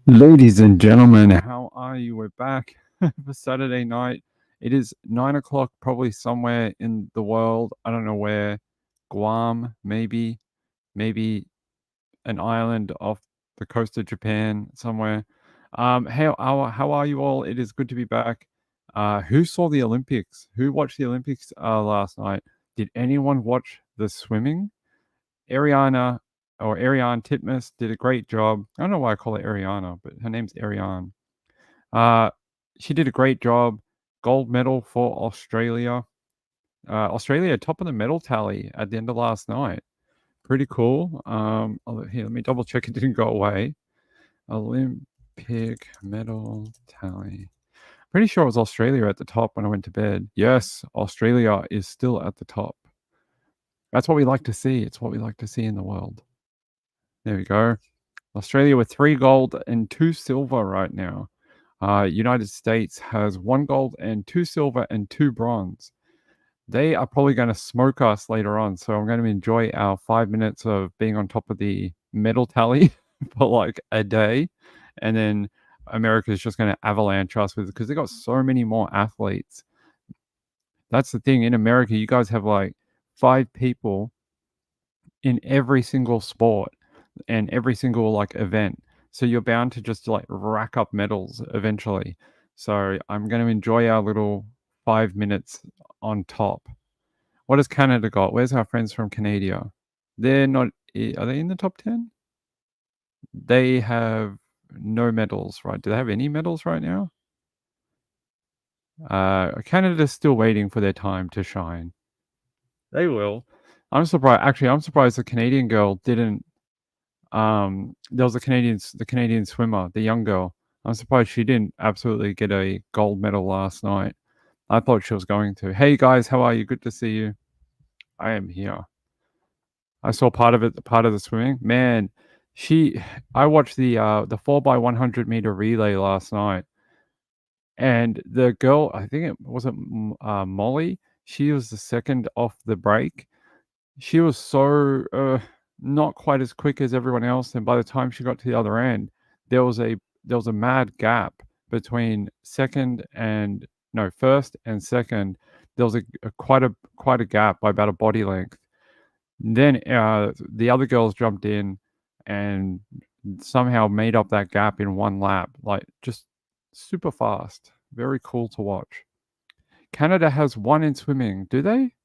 Ladies and gentlemen, how are you? We're back for Saturday night. It is 9 o'clock, probably somewhere in the world. I don't know where. Guam, maybe an island off the coast of Japan somewhere. How are you all? It is good to be back. Who saw the Olympics? Who watched the Olympics last night? Did anyone watch the swimming? Ariana or Ariane Titmus did a great job. I don't know why I call her Ariana, but her name's Ariane. Uh, she did a great job. Gold medal for Australia. Australia top of the medal tally at the end of last night. Pretty cool. Here, let me double check it didn't go away. Olympic medal tally. Pretty sure it was Australia at the top when I went to bed. Yes, Australia is still at the top. That's what we like to see. It's what we like to see in the world. There we go. Australia with 3 gold and 2 silver right now. United States has 1 gold and 2 silver and 2 bronze. They are probably going to smoke us later on, so I'm going to enjoy our 5 minutes of being on top of the medal tally for like a day, and then America is just going to avalanche us with because they got so many more athletes. That's the thing in America. You guys have like 5 people in every single sport and every single like event. So you're bound to just like rack up medals eventually. So I'm going to enjoy our little 5 minutes on top. What has Canada got? Where's our friends from Canada? They're not. Are they in the top 10? They have no medals, right? Do they have any medals right now? Canada's still waiting for their time to shine. They will. I'm surprised. Actually, I'm surprised the Canadian girl didn't. There was the Canadian swimmer, the young girl. I'm surprised she didn't absolutely get a gold medal last night. I thought she was going to. Hey guys, how are you? Good to see you. I am here. I saw part of it, part of the swimming. Man, I watched the 4x100 meter relay last night, and the girl, I think it wasn't Molly. She was the second off the break. She was so not quite as quick as everyone else, and by the time she got to the other end, there was a mad gap between first and second. There was quite a gap by about a body length. Then the other girls jumped in and somehow made up that gap in one lap, like just super fast. Very cool to watch. Canada has 1 in swimming, do they?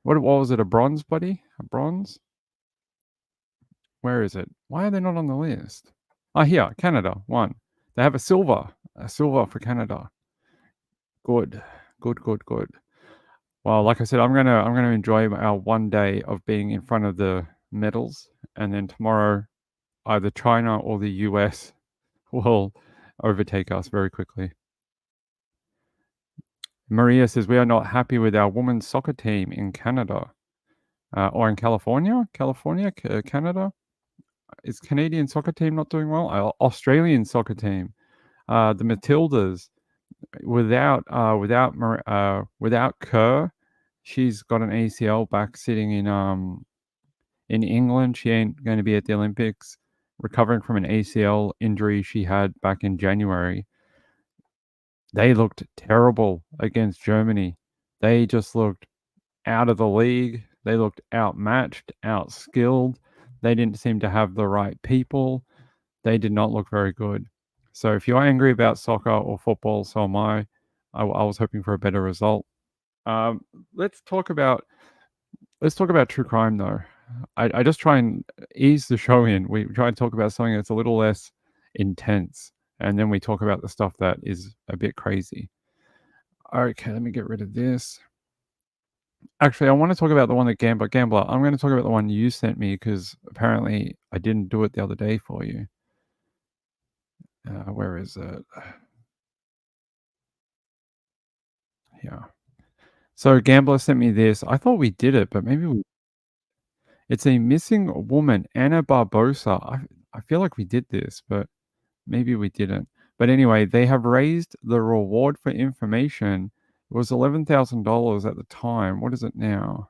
What was it? A bronze, buddy? A bronze? Where is it? Why are they not on the list? Here, Canada, 1. They have a silver for Canada. Good. Well, like I said, I'm gonna enjoy our 1 day of being in front of the medals, and then tomorrow either China or the US will overtake us very quickly. Maria says we are not happy with our women's soccer team in Canada or in California. Canada. Is Canadian soccer team not doing well? Australian soccer team, the Matildas, without Kerr, she's got an ACL back sitting in England. She ain't going to be at the Olympics. Recovering from an ACL injury she had back in January. They looked terrible against Germany. They just looked out of the league. They looked outmatched, outskilled. They didn't seem to have the right people. They did not look very good. So if you're angry about soccer or football, so am I. I was hoping for a better result. Let's talk about true crime though. I just try and ease the show in. We try and talk about something that's a little less intense, and then we talk about the stuff that is a bit crazy. Okay, let me get rid of this. Actually, I want to talk about the one that Gambler. I'm going to talk about the one you sent me because apparently I didn't do it the other day for you. Where is it? Yeah. So Gambler sent me this. I thought we did it, but maybe we. It's a missing woman, Anna Barbosa. I feel like we did this, but maybe we didn't. But anyway, they have raised the reward for information. It was $11,000 at the time. What is it now?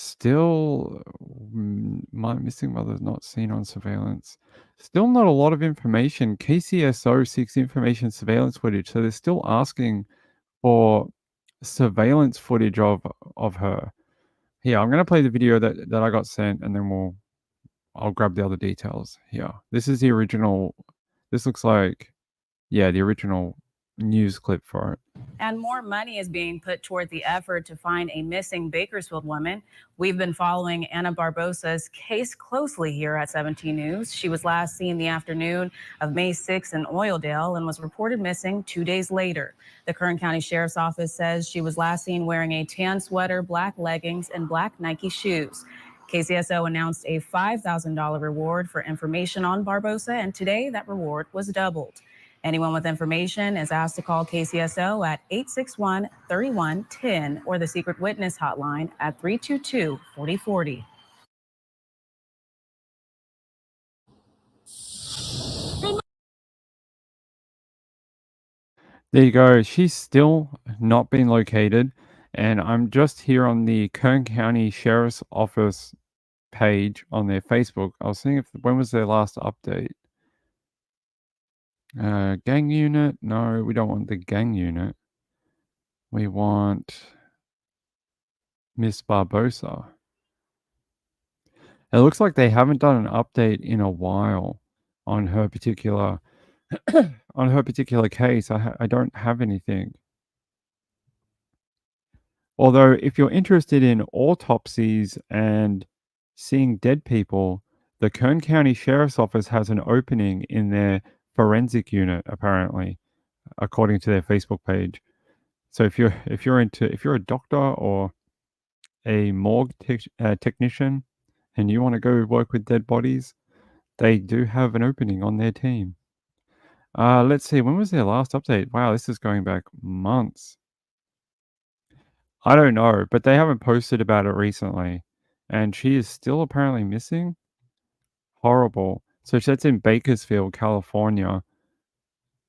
Still, my missing mother not seen on surveillance. Still not a lot of information. KCSO seeks information surveillance footage, so they're still asking for surveillance footage of her. Here, I'm gonna play the video that I got sent, and then I'll grab the other details. Here, this is the original. This looks like, yeah, the original news clip for it. And more money is being put toward the effort to find a missing Bakersfield woman. We've been following Ana Barbosa's case closely here at 17 News. She was last seen the afternoon of May 6 in Oildale and was reported missing 2 days later. The Kern County Sheriff's Office says she was last seen wearing a tan sweater, black leggings, and black Nike shoes. KCSO announced a $5,000 reward for information on Barbosa, and today that reward was doubled. Anyone with information is asked to call KCSO at 861-3110 or the Secret Witness Hotline at 322-4040. There you go. She's still not been located, and I'm just here on the Kern County Sheriff's Office page on their Facebook. I was seeing when was their last update. Gang unit? No, we don't want the gang unit. We want Miss Barbosa. It looks like they haven't done an update in a while on her particular on her particular case. I don't have anything. Although, if you're interested in autopsies and seeing dead people, the Kern County Sheriff's Office has an opening in their forensic unit, apparently, according to their Facebook page. So if you're a doctor or a morgue technician and you want to go work with dead bodies, they do have an opening on their team. Let's see, when was their last update? Wow, this is going back months. I don't know, but they haven't posted about it recently, and she is still apparently missing. Horrible. So that's in Bakersfield, California,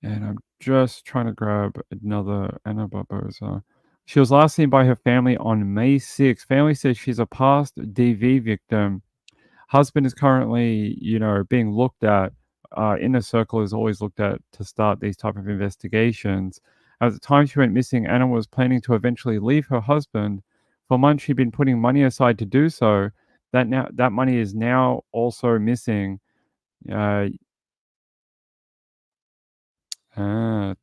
and I'm just trying to grab another Ana Barbosa. She was last seen by her family on May 6th. Family says she's a past DV victim. Husband is currently, being looked at. Inner Circle is always looked at to start these type of investigations. At the time she went missing, Ana was planning to eventually leave her husband. For months, she'd been putting money aside to do so. That money is now also missing.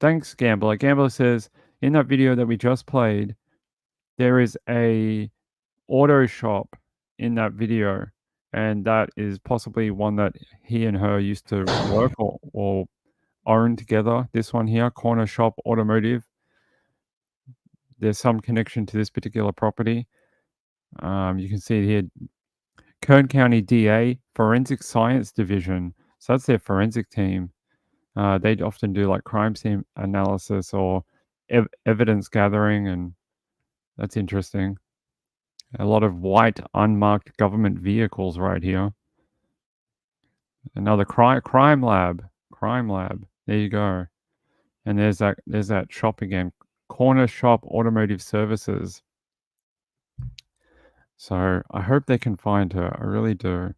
Thanks, Gambler. Gambler says, in that video that we just played, there is a auto shop in that video, and that is possibly one that he and her used to work or own together. This one here, Corner Shop Automotive. There's some connection to this particular property. You can see it here, Kern County DA Forensic Science Division. So that's their forensic team. They often do like crime scene analysis or evidence gathering, and that's interesting. A lot of white unmarked government vehicles right here. Another crime lab. There you go. And there's that shop again. Corner Shop Automotive Services. So I hope they can find her. I really do.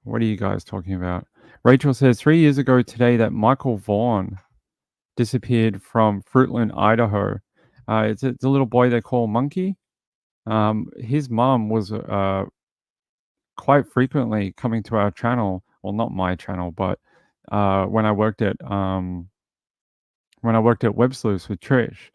What are you guys talking about? Rachel says 3 years ago today that Michael Vaughn disappeared from Fruitland, Idaho. It's a little boy they call Monkey. His mom was quite frequently coming to our channel. Well, not my channel, but when I worked at Web Sleuths with Trish,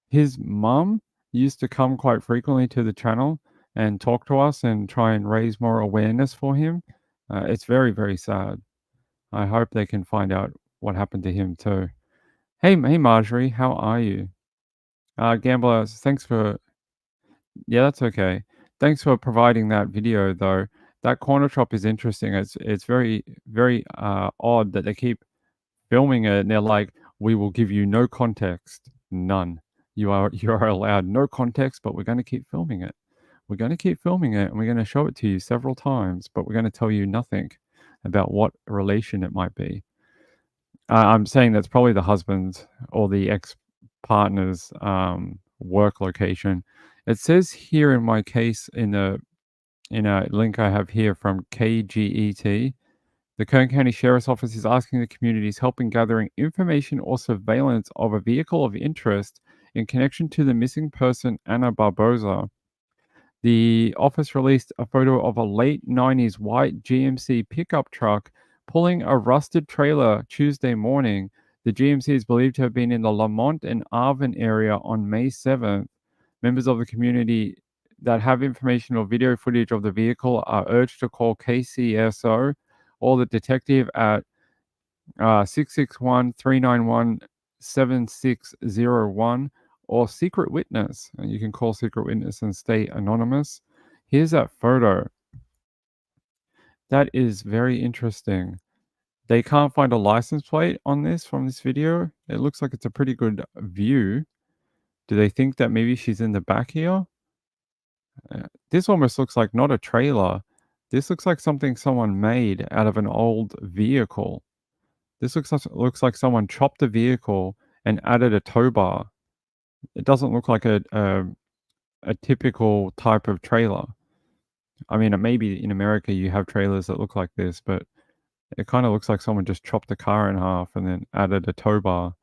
his mom used to come quite frequently to the channel and talk to us and try and raise more awareness for him. It's very, very sad. I hope they can find out what happened to him too. Hey, Marjorie, how are you? Gambler, thanks for... Yeah, that's okay. Thanks for providing that video, though. That corner shop is interesting. It's very, very odd that they keep filming it, and they're like, "We will give you no context, none. You are allowed no context, but we're going to keep filming it. We're going to keep filming it, and we're going to show it to you several times, but we're going to tell you nothing about what relation it might be." I'm saying that's probably the husband or the ex-partner's work location. It says here in my case in a link I have here from KGET, the Kern County Sheriff's Office is asking the community's help in gathering information or surveillance of a vehicle of interest in connection to the missing person Anna Barboza. The office released a photo of a late 90s white GMC pickup truck pulling a rusted trailer Tuesday morning. The GMC is believed to have been in the Lamont and Arvin area on May 7th. Members of the community that have information or video footage of the vehicle are urged to call KCSO or the detective at 661-391-7601 or Secret Witness. And you can call Secret Witness and stay anonymous. Here's that photo. That is very interesting. They can't find a license plate on this from this video. It looks like it's a pretty good view. Do they think that maybe she's in the back here? This almost looks like not a trailer. This looks like something someone made out of an old vehicle. This looks like someone chopped a vehicle and added a tow bar. It doesn't look like a typical type of trailer. I mean, maybe in America you have trailers that look like this, but it kind of looks like someone just chopped the car in half and then added a tow bar.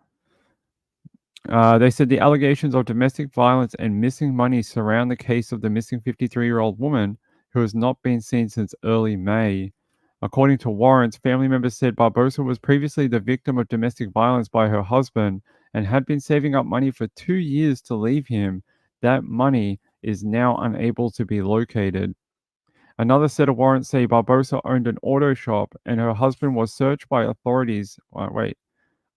They said the allegations of domestic violence and missing money surround the case of the missing 53-year-old woman who has not been seen since early May. According to warrants, family members said Barbosa was previously the victim of domestic violence by her husband and had been saving up money for 2 years to leave him. That money is now unable to be located. Another set of warrants say Barbosa owned an auto shop and her husband was searched by authorities.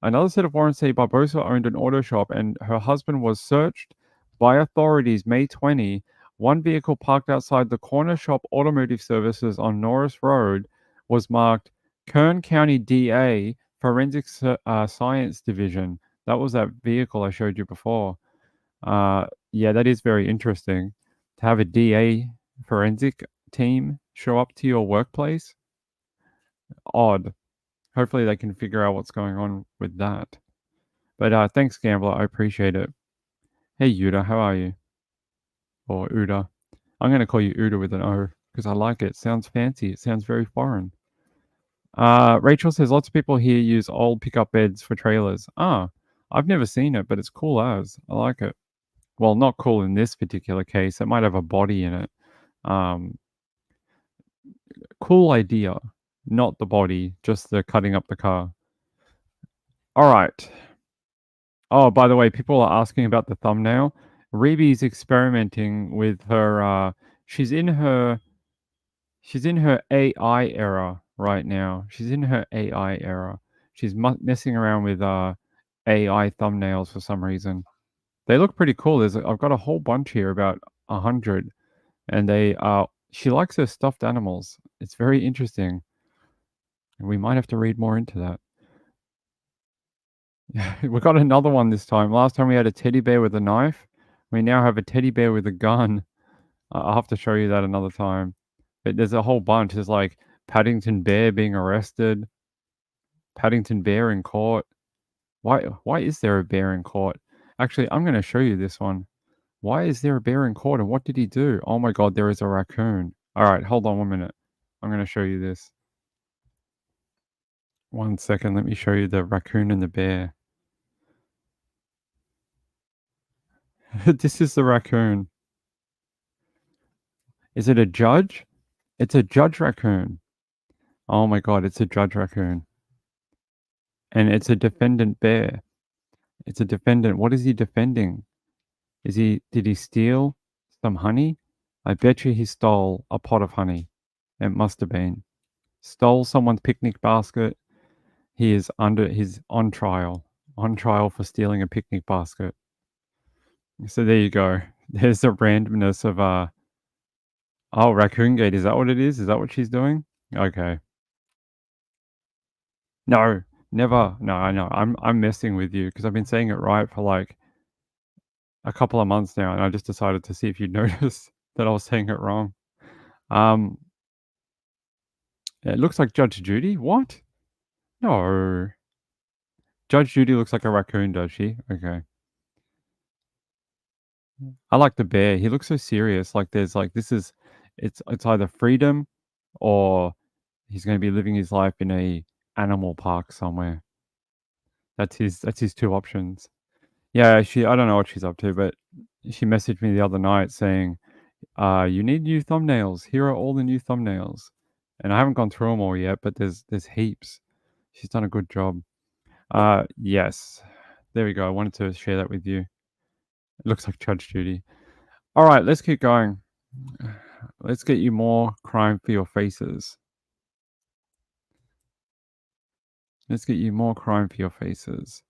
Another set of warrants say Barbosa owned an auto shop and her husband was searched by authorities May 20. One vehicle parked outside the Corner Shop Automotive Services on Norris Road was marked Kern County DA Forensic Science Division. That was that vehicle I showed you before. Yeah, that is very interesting. To have a DA forensic team show up to your workplace. Odd. Hopefully they can figure out what's going on with that. But thanks, Gambler. I appreciate it. Hey, Uda, how are you? Or Uda. I'm going to call you Uda with an O because I like it. It sounds fancy. It sounds very foreign. Rachel says lots of people here use old pickup beds for trailers. I've never seen it, but it's cool as. I like it. Well, not cool in this particular case. It might have a body in it. Cool idea. Not the body, just the cutting up the car. All right. Oh, by the way, people are asking about the thumbnail. Reeby's experimenting with her. She's in her AI era right now. She's in her AI era. She's messing around with AI thumbnails for some reason. They look pretty cool. I've got a whole bunch here, about 100, and they are. She likes her stuffed animals. It's very interesting. And we might have to read more into that. We got another one this time. Last time we had a teddy bear with a knife. We now have a teddy bear with a gun. I'll have to show you that another time. But there's a whole bunch. There's like Paddington Bear being arrested. Paddington Bear in court. Why is there a bear in court? Actually, I'm going to show you this one. Why is there a bear in court and what did he do? Oh my god, there is a raccoon. All right, hold on 1 minute. I'm going to show you this. 1 second, let me show you the raccoon and the bear. This is the raccoon. Is it a judge? It's a judge raccoon. Oh my god, it's a judge raccoon. And it's a defendant bear. It's a defendant. What is he defending? Did he steal some honey? I bet you he stole a pot of honey. It must have been. Stole someone's picnic basket. He's on trial for stealing a picnic basket. So there you go. There's the randomness of oh, Raccoon Gate. Is that what it is? Is that what she's doing? Okay. No, never. No, I know. I'm messing with you because I've been saying it right for like a couple of months now, and I just decided to see if you'd notice that I was saying it wrong. It looks like Judge Judy. What? No. Judge Judy looks like a raccoon, does she? Okay. I like the bear. He looks so serious. Like there's like it's either freedom or he's going to be living his life in a animal park somewhere. That's his two options. Yeah, I don't know what she's up to, but she messaged me the other night saying, you need new thumbnails. Here are all the new thumbnails." And I haven't gone through them all yet, but there's heaps. She's done a good job. Yes. There we go. I wanted to share that with you. It looks like Judge Judy. All right, let's keep going. Let's get you more crime for your faces. Let's get you more crime for your faces.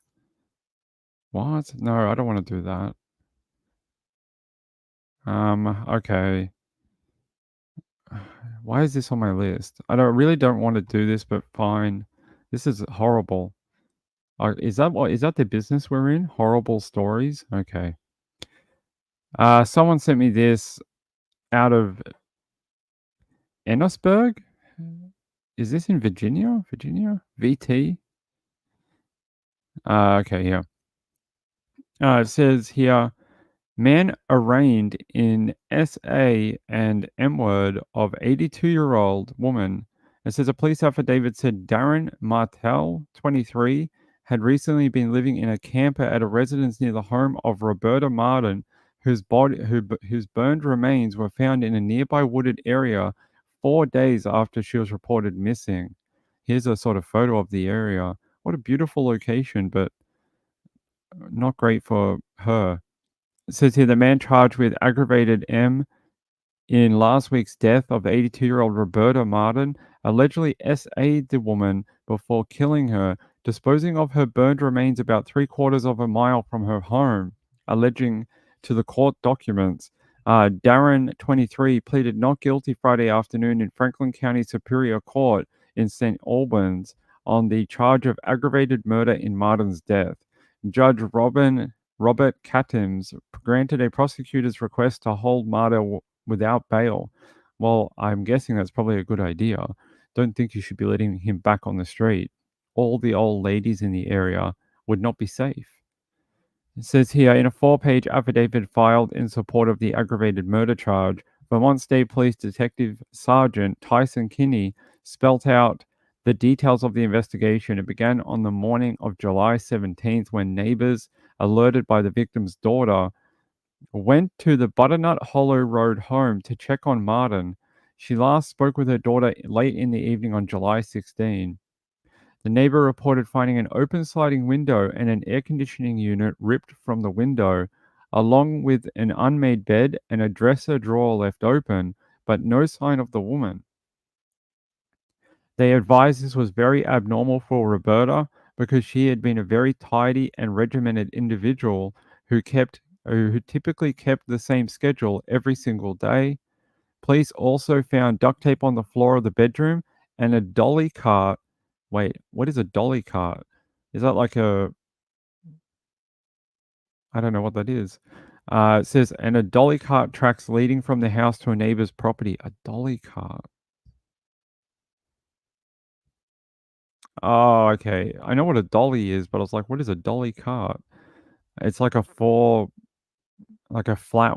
What? No, I don't want to do that. Okay. Why is this on my list? I really don't want to do this, but fine. This is horrible. Is that the business we're in? Horrible stories? Okay. Someone sent me this out of Ennisburg. Is this in Virginia? Virginia? VT? Okay, yeah. It says here, man arraigned in SA and M-word of 82-year-old woman. It says a police affidavit said Darren Martell, 23, had recently been living in a camper at a residence near the home of Roberta Martin, whose burned remains were found in a nearby wooded area 4 days after she was reported missing. Here's a sort of photo of the area. What a beautiful location, but not great for her. It says here the man charged with aggravated M in last week's death of 82-year-old Roberta Martin allegedly SA'd the woman before killing her, disposing of her burned remains about 3/4 of a mile from her home, alleging to the court documents. Darren, 23, pleaded not guilty Friday afternoon in Franklin County Superior Court in St. Albans on the charge of aggravated murder in Martin's death. Judge Robert Katims granted a prosecutor's request to hold Marta without bail. Well, I'm guessing that's probably a good idea. Don't think you should be letting him back on the street. All the old ladies in the area would not be safe. It says here in a 4-page affidavit filed in support of the aggravated murder charge, Vermont State Police Detective Sergeant Tyson Kinney spelt out the details of the investigation. It began on the morning of July 17th when neighbors, alerted by the victim's daughter, went to the Butternut Hollow Road home to check on Martin. She last spoke with her daughter late in the evening on July 16. The neighbor reported finding an open sliding window and an air conditioning unit ripped from the window, along with an unmade bed and a dresser drawer left open, but no sign of the woman. They advised this was very abnormal for Roberta because she had been a very tidy and regimented individual who typically kept the same schedule every single day. Police also found duct tape on the floor of the bedroom and a dolly cart. Wait, what is a dolly cart? Is that like I don't know what that is. It says, and a dolly cart tracks leading from the house to a neighbor's property. A dolly cart. Oh, okay. I know what a dolly is, but I was like, what is a dolly cart? It's like a flat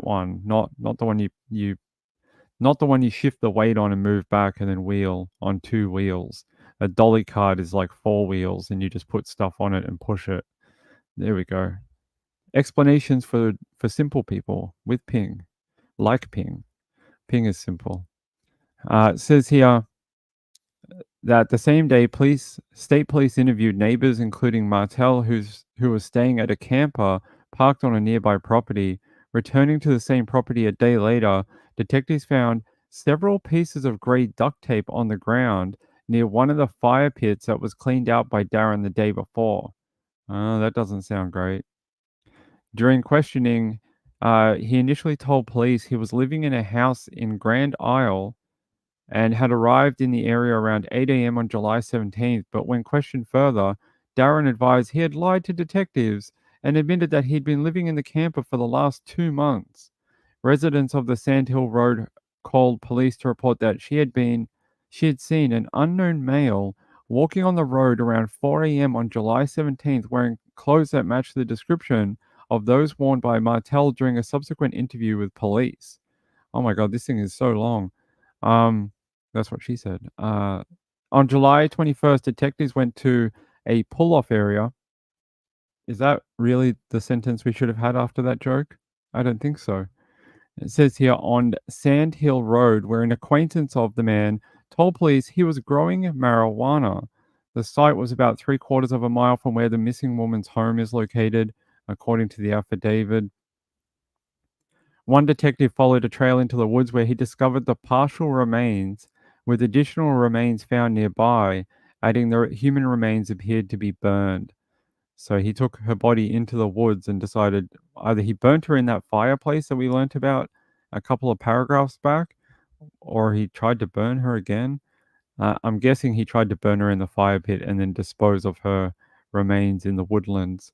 one, not the one not the one you shift the weight on and move back and then wheel on 2 wheels. A dolly cart is like 4 wheels and you just put stuff on it and push it. There we go. Explanations for simple people with Ping. Like Ping. Ping is simple. It says here that the same day, state police interviewed neighbors, including Martell, who was staying at a camper parked on a nearby property. Returning to the same property a day later, detectives found several pieces of gray duct tape on the ground near one of the fire pits that was cleaned out by Darren the day before. Oh, that doesn't sound great. During questioning, he initially told police he was living in a house in Grand Isle and had arrived in the area around 8 a.m. on July 17th. But when questioned further, Darren advised he had lied to detectives and admitted that he'd been living in the camper for the last 2 months. Residents of the Sandhill Road called police to report that she had seen an unknown male walking on the road around 4 a.m. on July 17th wearing clothes that matched the description of those worn by Martel during a subsequent interview with police. Oh my God, this thing is so long. That's what she said. On July 21st, detectives went to a pull-off area. Is that really the sentence we should have had after that joke? I don't think so. It says here on Sand Hill Road, where an acquaintance of the man told police he was growing marijuana. The site was about 3/4 of a mile from where the missing woman's home is located, according to the affidavit. One detective followed a trail into the woods where he discovered the partial remains, with additional remains found nearby, adding the human remains appeared to be burned. So he took her body into the woods and decided either he burnt her in that fireplace that we learnt about a couple of paragraphs back, or he tried to burn her again. I'm guessing he tried to burn her in the fire pit and then dispose of her remains in the woodlands.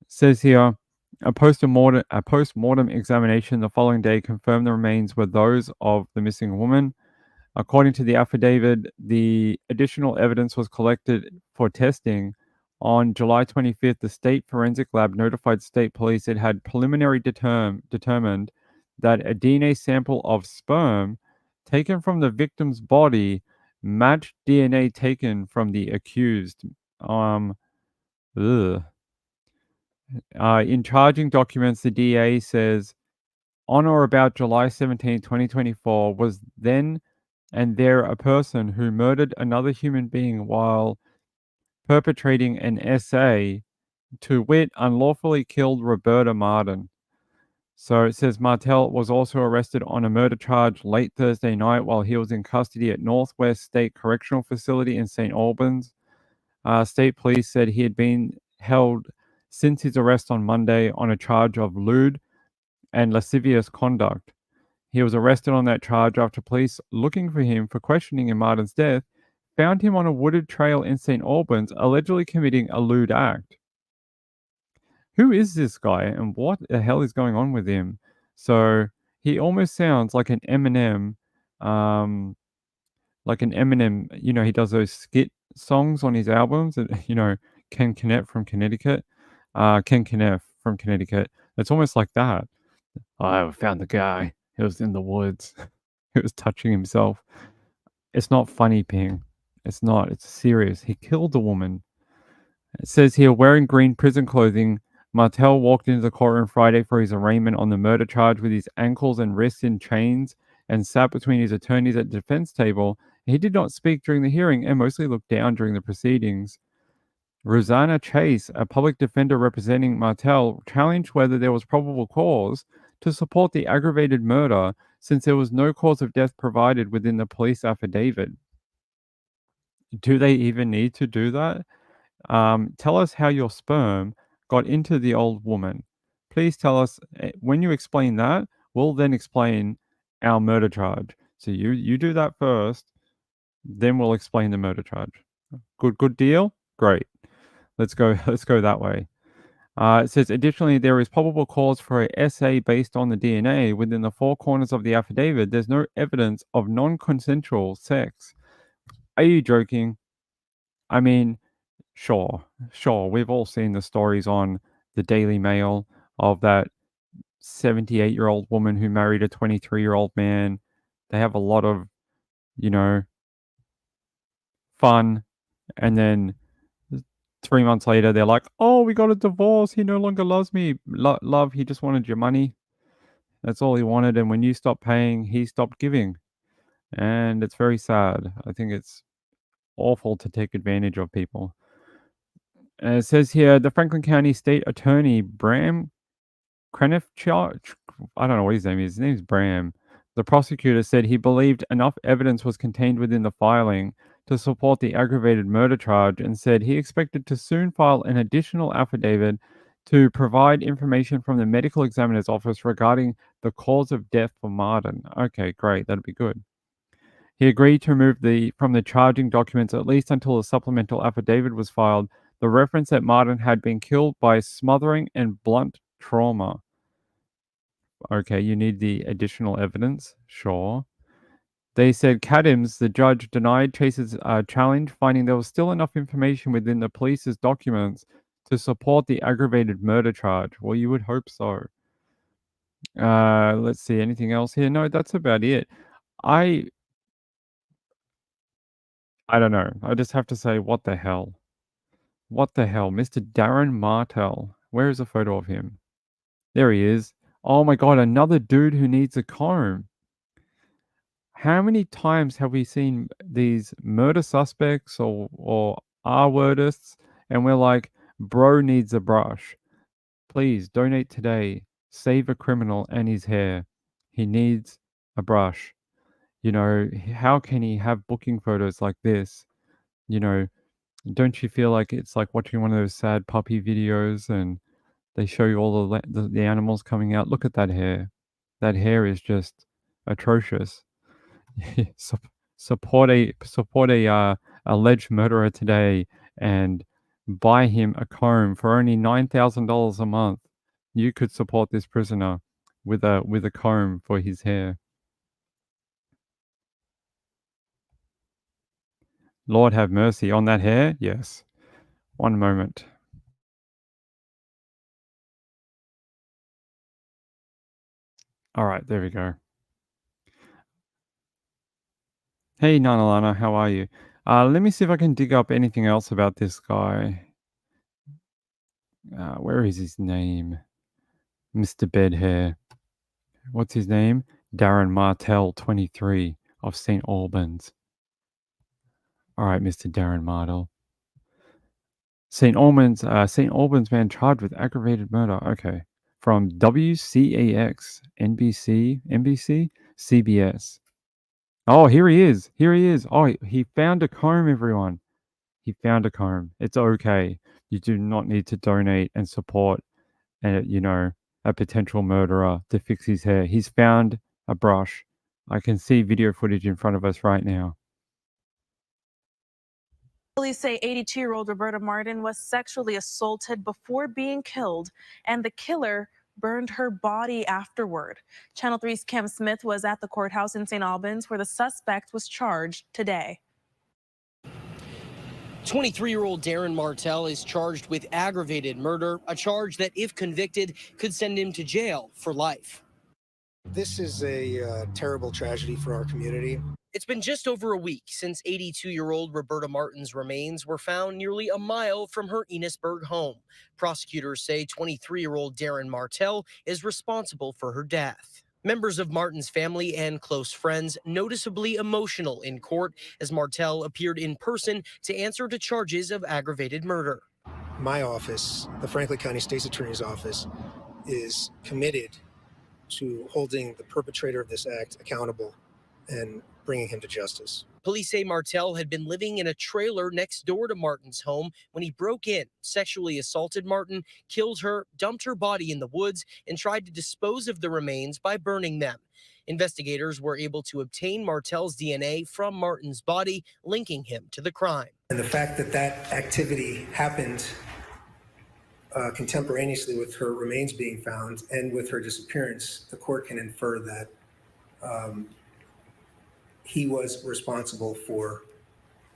It says here, a post-mortem examination the following day confirmed the remains were those of the missing woman. According to the affidavit, the additional evidence was collected for testing. On July 25th, the state forensic lab notified state police it had preliminary determined that a DNA sample of sperm taken from the victim's body matched DNA taken from the accused. Ugh. In charging documents, the DA says, on or about July 17, 2024, was then and there a person who murdered another human being while perpetrating an SA, to wit, unlawfully killed Roberta Martin. So it says Martel was also arrested on a murder charge late Thursday night while he was in custody at Northwest State Correctional Facility in St. Albans. State police said he had been held since his arrest on Monday on a charge of lewd and lascivious conduct. He was arrested on that charge after police, looking for him for questioning in Martin's death, found him on a wooded trail in St. Albans, allegedly committing a lewd act. Who is this guy and what the hell is going on with him? So he almost sounds like an Eminem, he does those skit songs on his albums, and, Ken Kenneth from Connecticut. It's almost like that. I found the guy. He was in the woods. He was touching himself. It's not funny, Ping. It's not. It's serious. He killed the woman. It says here, wearing green prison clothing, Martel walked into the courtroom Friday for his arraignment on the murder charge with his ankles and wrists in chains and sat between his attorneys at the defense table. He did not speak during the hearing and mostly looked down during the proceedings. Rosanna Chase, a public defender representing Martel, challenged whether there was probable cause to support the aggravated murder since there was no cause of death provided within the police affidavit. Do they even need to do that? Tell us how your sperm got into the old woman. Please tell us. When you explain that, we'll then explain our murder charge. So you do that first, then we'll explain the murder charge. Good deal? Great. Let's go that way. It says, additionally, there is probable cause for a SA based on the DNA. Within the four corners of the affidavit, there's no evidence of non-consensual sex. Are you joking? I mean, sure. We've all seen the stories on the Daily Mail of that 78-year-old woman who married a 23-year-old man. They have a lot of, fun. And then 3 months later, they're like, oh, we got a divorce. He no longer loves me. Love, he just wanted your money. That's all he wanted. And when you stopped paying, he stopped giving. And it's very sad. I think it's awful to take advantage of people. And it says here, the Franklin County State Attorney, Bram Krenefchuk, I don't know what his name is. His name's Bram. The prosecutor said he believed enough evidence was contained within the filing to support the aggravated murder charge and said he expected to soon file an additional affidavit to provide information from the medical examiner's office regarding the cause of death for Martin. Okay, great. That'd be good. He agreed to remove from the charging documents at least until a supplemental affidavit was filed, the reference that Martin had been killed by smothering and blunt trauma. Okay, you need the additional evidence. Sure. They said Cadams, the judge, denied Chase's challenge, finding there was still enough information within the police's documents to support the aggravated murder charge. Well, you would hope so. Let's see, anything else here? No, that's about it. I don't know. I just have to say, what the hell? What the hell? Mr. Darren Martell. Where is a photo of him? There he is. Oh my god, another dude who needs a comb. How many times have we seen these murder suspects or R-wordists and we're like, bro needs a brush. Please donate today. Save a criminal and his hair. He needs a brush. You know, how can he have booking photos like this? You know, don't you feel like it's like watching one of those sad puppy videos and they show you all the animals coming out? Look at that hair. That hair is just atrocious. Support a alleged murderer today and buy him a comb for only $9,000 a month. You could support this prisoner with a comb for his hair. Lord have mercy on that hair. Yes. One moment. All right, there we go. Hey, Nanalana, how are you? Let me see if I can dig up anything else about this guy. Where is his name? Mr. Bedhair. What's his name? Darren Martell, 23, of St. Albans. All right, Mr. Darren Martell. St. Albans man charged with aggravated murder. Okay. From WCAX, NBC, CBS. Oh, here he is. Here he is. Oh, he found a comb, everyone. He found a comb. It's okay. You do not need to donate and support, a potential murderer to fix his hair. He's found a brush. I can see video footage in front of us right now. Police say 82-year-old Roberta Martin was sexually assaulted before being killed, and the killer burned her body afterward. Channel 3's Cam Smith was at the courthouse in St. Albans where the suspect was charged today. 23-year-old Darren Martell is charged with aggravated murder, a charge that, if convicted, could send him to jail for life. This is a terrible tragedy for our community. It's been just over a week since 82-year-old Roberta Martin's remains were found nearly a mile from her Enosburg home. Prosecutors say 23-year-old Darren Martell is responsible for her death. Members of Martin's family and close friends noticeably emotional in court as Martell appeared in person to answer to charges of aggravated murder. My office, the Franklin County State's Attorney's Office, is committed to holding the perpetrator of this act accountable and bringing him to justice. Police say Martell had been living in a trailer next door to Martin's home when he broke in, sexually assaulted Martin, killed her, dumped her body in the woods, and tried to dispose of the remains by burning them. Investigators were able to obtain Martell's DNA from Martin's body, linking him to the crime. And the fact that that activity happened contemporaneously with her remains being found and with her disappearance, the court can infer that he was responsible for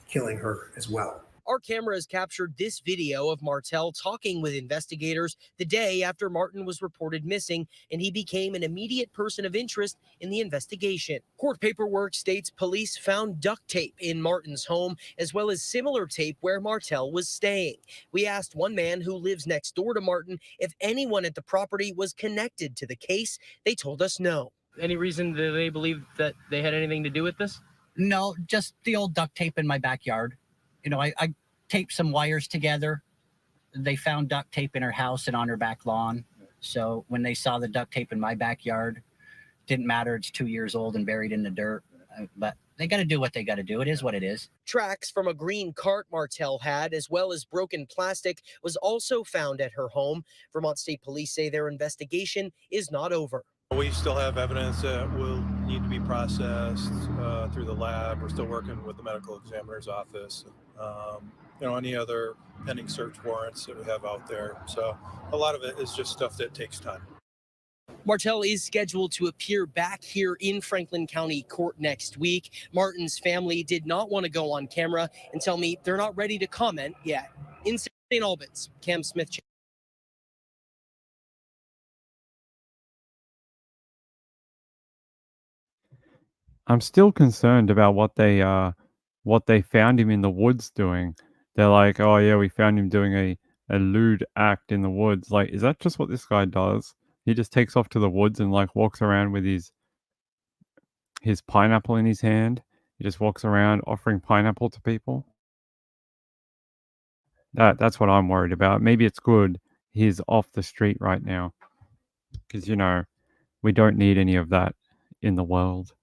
killing her as well. Our cameras captured this video of Martell talking with investigators the day after Martin was reported missing, and he became an immediate person of interest in the investigation. Court paperwork states police found duct tape in Martin's home, as well as similar tape where Martell was staying. We asked one man who lives next door to Martin if anyone at the property was connected to the case. They told us no. Any reason that they believe that they had anything to do with this? No, just the old duct tape in my backyard. You know, I taped some wires together. They found duct tape in her house and on her back lawn. So when they saw the duct tape in my backyard, didn't matter. It's 2 years old and buried in the dirt. But they got to do what they got to do. It is what it is. Tracks from a green cart Martell had, as well as broken plastic, was also found at her home. Vermont State Police say their investigation is not over. We still have evidence that will need to be processed through the lab. We're still working with the medical examiner's office. Any other pending search warrants that we have out there. So a lot of it is just stuff that takes time. Martell is scheduled to appear back here in Franklin County Court next week. Martin's family did not want to go on camera and tell me they're not ready to comment yet. St. Albans, Cam Smith. I'm still concerned about what they found him in the woods doing. They're like, "Oh, yeah, we found him doing a lewd act in the woods." Like, is that just what this guy does? He just takes off to the woods and, like, walks around with his pineapple in his hand? He just walks around offering pineapple to people? That's what I'm worried about. Maybe it's good he's off the street right now, because we don't need any of that in the world.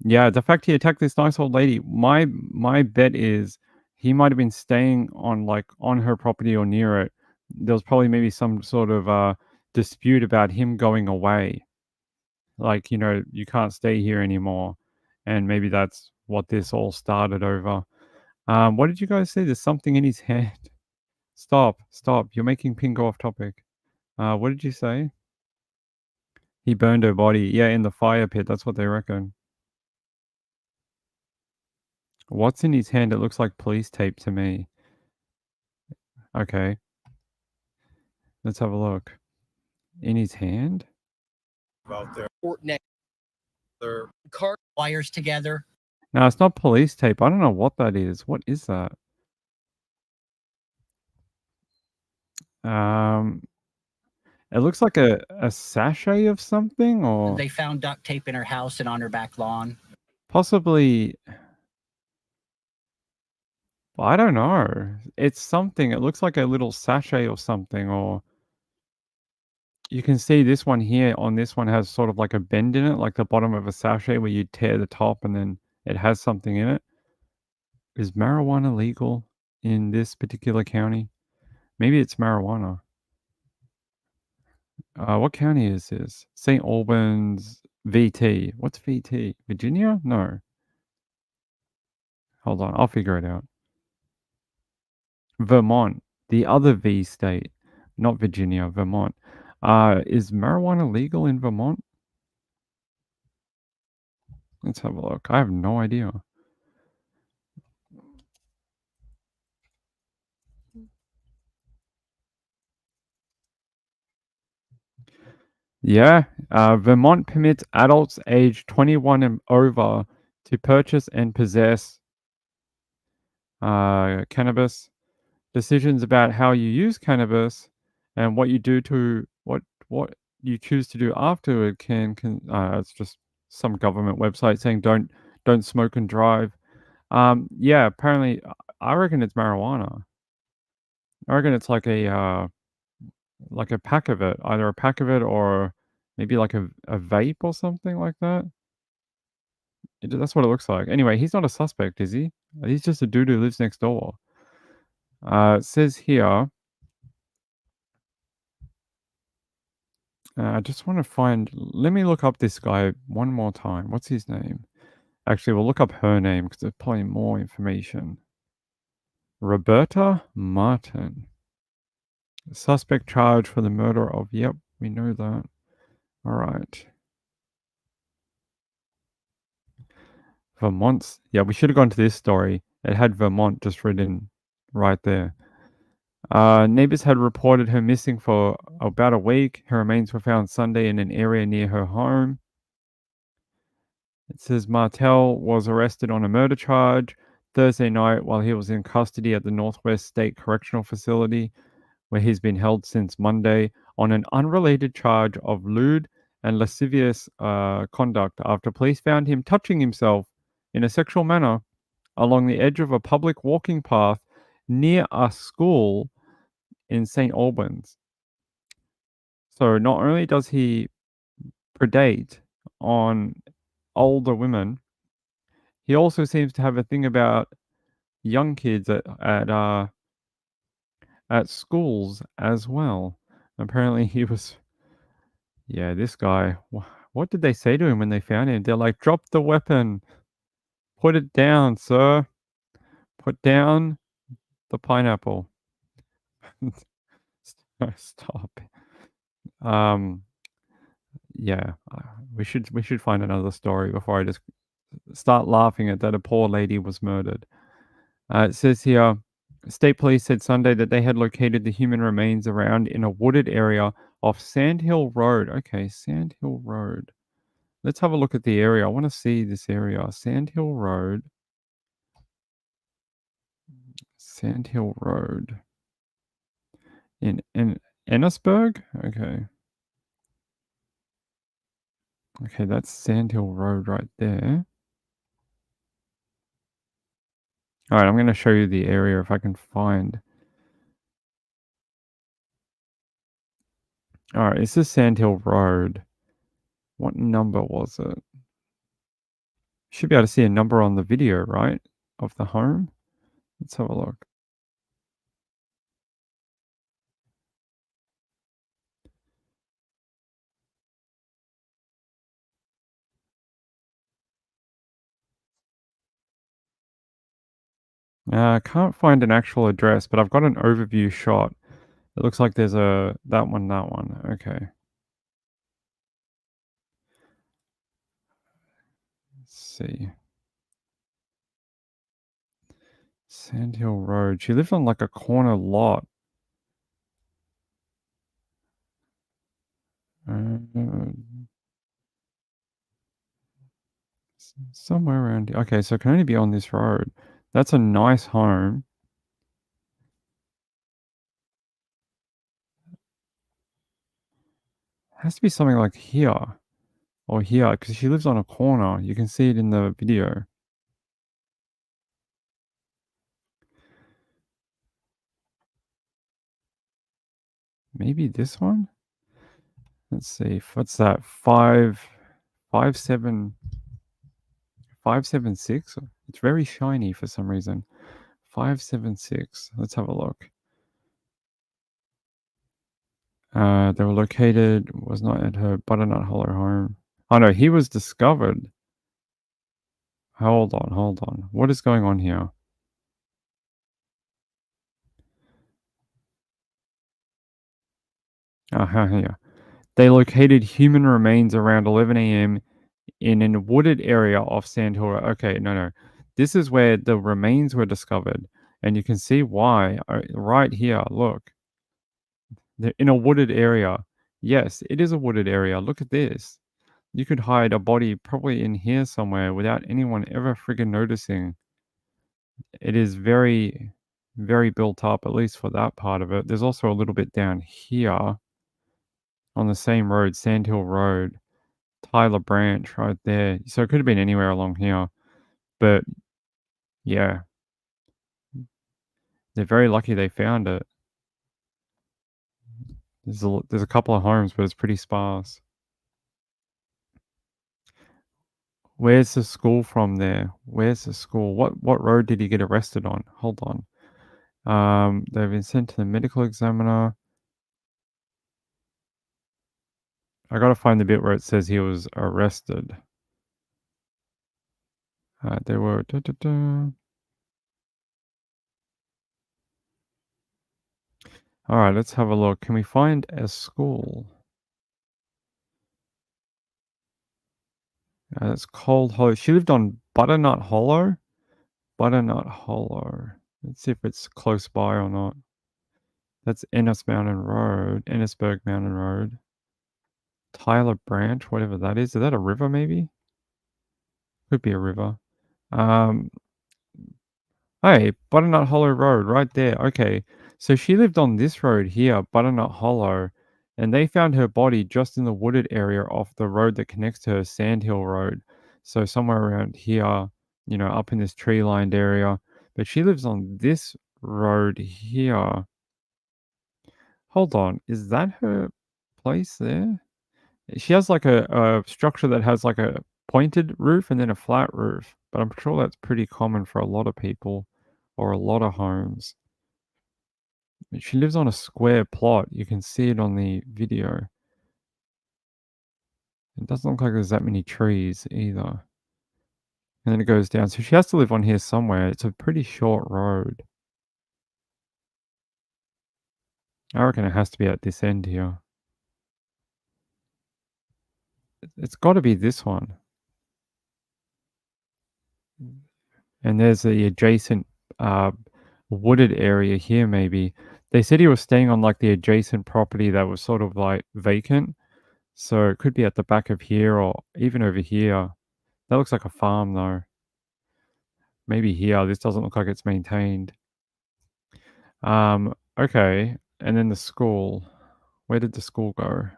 Yeah, the fact he attacked this nice old lady, my bet is he might have been staying on her property or near it. There was probably maybe some sort of dispute about him going away. Like, you can't stay here anymore. And maybe that's what this all started over. What did you guys say? There's something in his hand. Stop. You're making Ping go off topic. What did you say? He burned her body. Yeah, in the fire pit. That's what they reckon. What's in his hand? It looks like police tape to me. Okay. Let's have a look. In his hand? Out there. Fort next. They're Car Wires together. No, it's not police tape. I don't know what that is. What is that? It looks like a sachet of something, or They found duct tape in her house and on her back lawn. possibly. I don't know. It's something. It looks like a little sachet or something, or you can see this one here on this one has sort of like a bend in it, like the bottom of a sachet where you tear the top and then it has something in it. Is marijuana legal in this particular county? Maybe it's marijuana. What county is this? St. Albans, VT. What's VT? Virginia? No. Hold on, I'll figure it out. Vermont, the other V state, not Virginia, Vermont. Is marijuana legal in Vermont? Let's have a look. I have no idea. Yeah, Vermont permits adults aged 21 and over to purchase and possess cannabis. Decisions about how you use cannabis and what you do to what you choose to do afterward can it's just some government website saying don't smoke and drive. Yeah, apparently I reckon it's marijuana. I reckon it's like a pack of it, either a pack of it or maybe like a vape or something like that. That's what it looks like. Anyway, he's not a suspect, is he? He's just a dude who lives next door. It says here. I just want to find. Let me look up this guy one more time. What's his name? Actually, we'll look up her name because there's probably more information. Roberta Martin. Suspect charged for the murder of. Yep, we know that. All right. Vermont's. Yeah, we should have gone to this story. It had Vermont just written right there. Neighbors had reported her missing for about a week. Her remains were found Sunday in an area near her home. It says Martel was arrested on a murder charge Thursday night while he was in custody at the Northwest State Correctional Facility, where he's been held since Monday on an unrelated charge of lewd and lascivious conduct after police found him touching himself in a sexual manner along the edge of a public walking path near a school in St. Albans. So not only does he predate on older women, he also seems to have a thing about young kids at schools as well. Apparently he was, yeah, this guy, what did they say to him when they found him? They're like, drop the weapon, put it down, sir, put down the pineapple. Stop. Yeah, we should find another story before I just start laughing at that a poor lady was murdered. It says here, State police said Sunday that they had located the human remains around in a wooded area off Sandhill Road. Okay, Sandhill Road. Let's have a look at the area. I want to see this area. Sandhill Road. Sandhill Road. In Ennisburg? Okay. Okay, that's Sandhill Road right there. Alright, I'm going to show you the area if I can find. Alright, this is Sandhill Road. What number was it? Should be able to see a number on the video, right? Of the home. Let's have a look. I can't find an actual address, but I've got an overview shot. It looks like there's that one. Okay. Let's see. Sandhill Road. She lived on like a corner lot. Somewhere around here. Okay, so it can only be on this road. That's a nice home. Has to be something like here. Or here, because she lives on a corner. You can see it in the video. Maybe this one? Let's see. What's that? 576? It's very shiny for some reason. 576. Let's have a look. They were located, was not at her Butternut Hollow home. Oh no, he was discovered. Hold on. What is going on here? Here. They located human remains around 11 a.m. in a wooded area off Sandhill. Okay, no. This is where the remains were discovered. And you can see why. Right here, look. They're in a wooded area. Yes, it is a wooded area. Look at this. You could hide a body probably in here somewhere without anyone ever friggin' noticing. It is very, very built up, at least for that part of it. There's also a little bit down here on the same road, Sandhill Road. Tyler Branch right there. So it could have been anywhere along here. But yeah. They're very lucky they found it. There's a couple of homes, but it's pretty sparse. Where's the school from there? Where's the school? What road did he get arrested on? Hold on. They've been sent to the medical examiner. I gotta find the bit where it says he was arrested. They were... Alright, let's have a look. Can we find a school? It's Cold Hollow. She lived on Butternut Hollow? Butternut Hollow. Let's see if it's close by or not. That's Ennisburg Mountain Road. Tyler Branch, whatever that is. Is that a river maybe? Could be a river. Hey, Butternut Hollow Road, right there. Okay, so she lived on this road here, Butternut Hollow, and they found her body just in the wooded area off the road that connects to her, Sandhill Road. So somewhere around here, you know, up in this tree-lined area. But she lives on this road here. Hold on, is that her place there? She has like a structure that has like a pointed roof and then a flat roof. But I'm sure that's pretty common for a lot of people or a lot of homes. She lives on a square plot. You can see it on the video. It doesn't look like there's that many trees either. And then it goes down. So she has to live on here somewhere. It's a pretty short road. I reckon it has to be at this end here. It's got to be this one. And there's the adjacent wooded area here, maybe. They said he was staying on like the adjacent property that was sort of like vacant. So it could be at the back of here or even over here. That looks like a farm though. Maybe here. This doesn't look like it's maintained. Okay. And then the school. Where did the school go?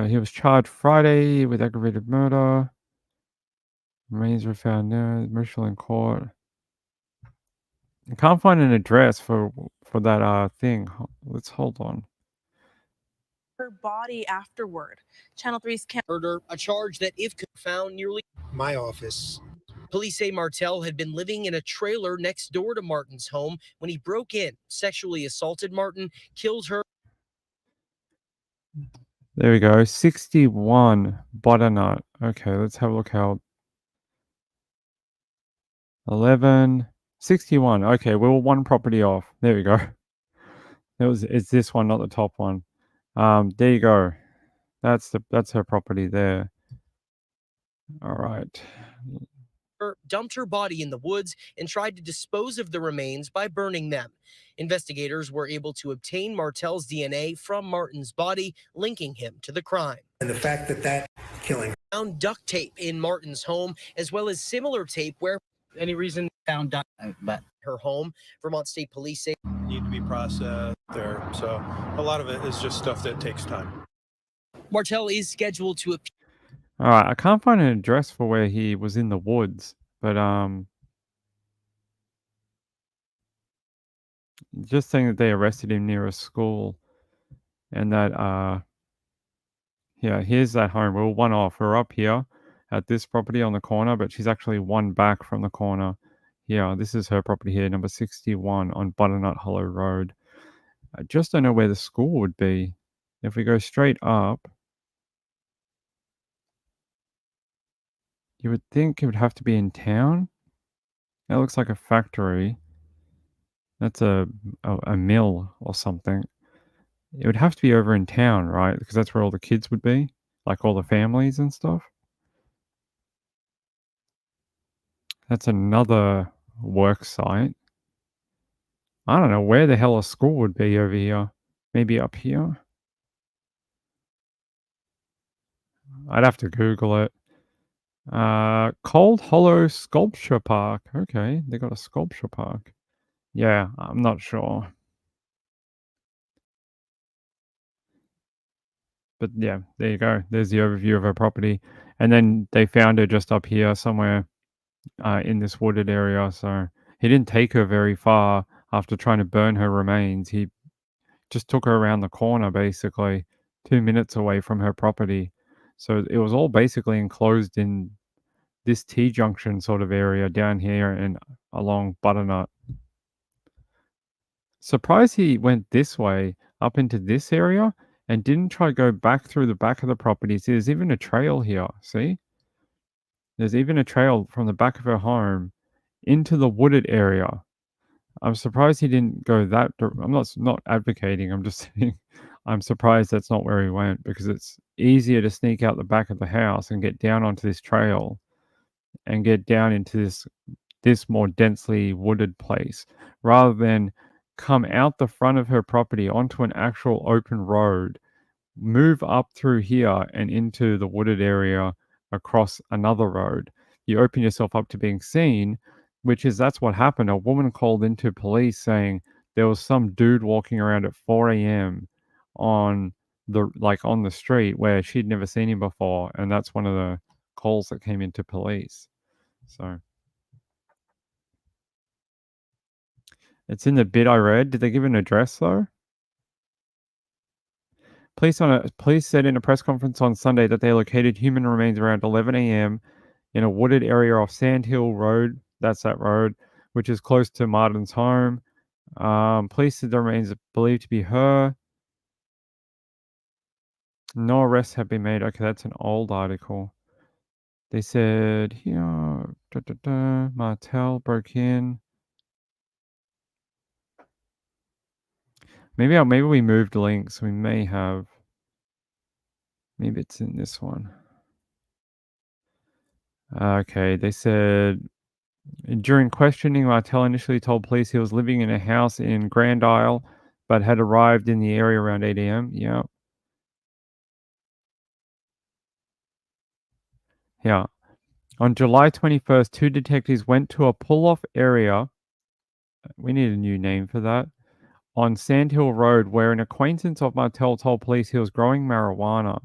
He was charged Friday with aggravated murder. Remains were found near Michelin Court. I can't find an address for that thing. Let's hold on. Her body afterward. Channel 3's Cam. Murder, a charge that, if found, nearly. My office. Police say Martell had been living in a trailer next door to Martin's home when he broke in, sexually assaulted Martin, killed her. There we go. 61 butternut. Okay, let's have a look how. 11. 61. Okay, we were one property off. There we go. It's this one, not the top one. There you go. That's her property there. All right. Dumped her body in the woods and tried to dispose of the remains by burning them. Investigators were able to obtain Martell's DNA from Martin's body, linking him to the crime. And the fact that that killing Found duct tape in Martin's home, as well as similar tape where Any reason Found duct, but her home. Vermont State Police say Need to be processed there. So a lot of it is just stuff that takes time. Martell is scheduled to appear. All right, I can't find an address for where he was in the woods, but just saying that they arrested him near a school, and that yeah, here's that home. We're one off. We're up here at this property on the corner, but she's actually one back from the corner. Yeah, this is her property here, number 61 on Butternut Hollow Road. I just don't know where the school would be. If we go straight up, you would think it would have to be in town. That looks like a factory. That's a mill or something. It would have to be over in town, right? Because that's where all the kids would be, like all the families and stuff. That's another work site. I don't know where the hell a school would be over here. Maybe up here? I'd have to Google it. Cold Hollow Sculpture Park. Okay, they got a sculpture park. Yeah, I'm not sure. But yeah, there you go. There's the overview of her property. And then they found her just up here somewhere in this wooded area. So he didn't take her very far after trying to burn her remains. He just took her around the corner, basically, 2 minutes away from her property. So it was all basically enclosed in this T-junction sort of area down here and along Butternut. Surprised he went this way up into this area and didn't try to go back through the back of the property. See, there's even a trail here. See? There's even a trail from the back of her home into the wooded area. I'm surprised he didn't go that. I'm not advocating. I'm just saying I'm surprised that's not where he went, because it's easier to sneak out the back of the house and get down onto this trail and get down into this more densely wooded place rather than come out the front of her property onto an actual open road, move up through here and into the wooded area across another road. You open yourself up to being seen, that's what happened. A woman called into police saying there was some dude walking around at 4 a.m. on the street where she'd never seen him before, and that's one of the calls that came into police. So it's in the bit I read. Did they give an address though? Police said in a press conference on Sunday that they located human remains around 11 a.m. in a wooded area off Sand Hill Road. That's that road, which is close to Martin's home. Police said the remains are believed to be her. No arrests have been made. Okay, that's an old article. They said here, Martell broke in. Maybe we moved links. We may have. Maybe it's in this one. Okay, they said during questioning, Martel initially told police he was living in a house in Grand Isle, but had arrived in the area around 8 a.m. Yeah. Yeah. On July 21st, two detectives went to a pull-off area. We need a new name for that. On Sandhill Road, where an acquaintance of Martel told police he was growing marijuana.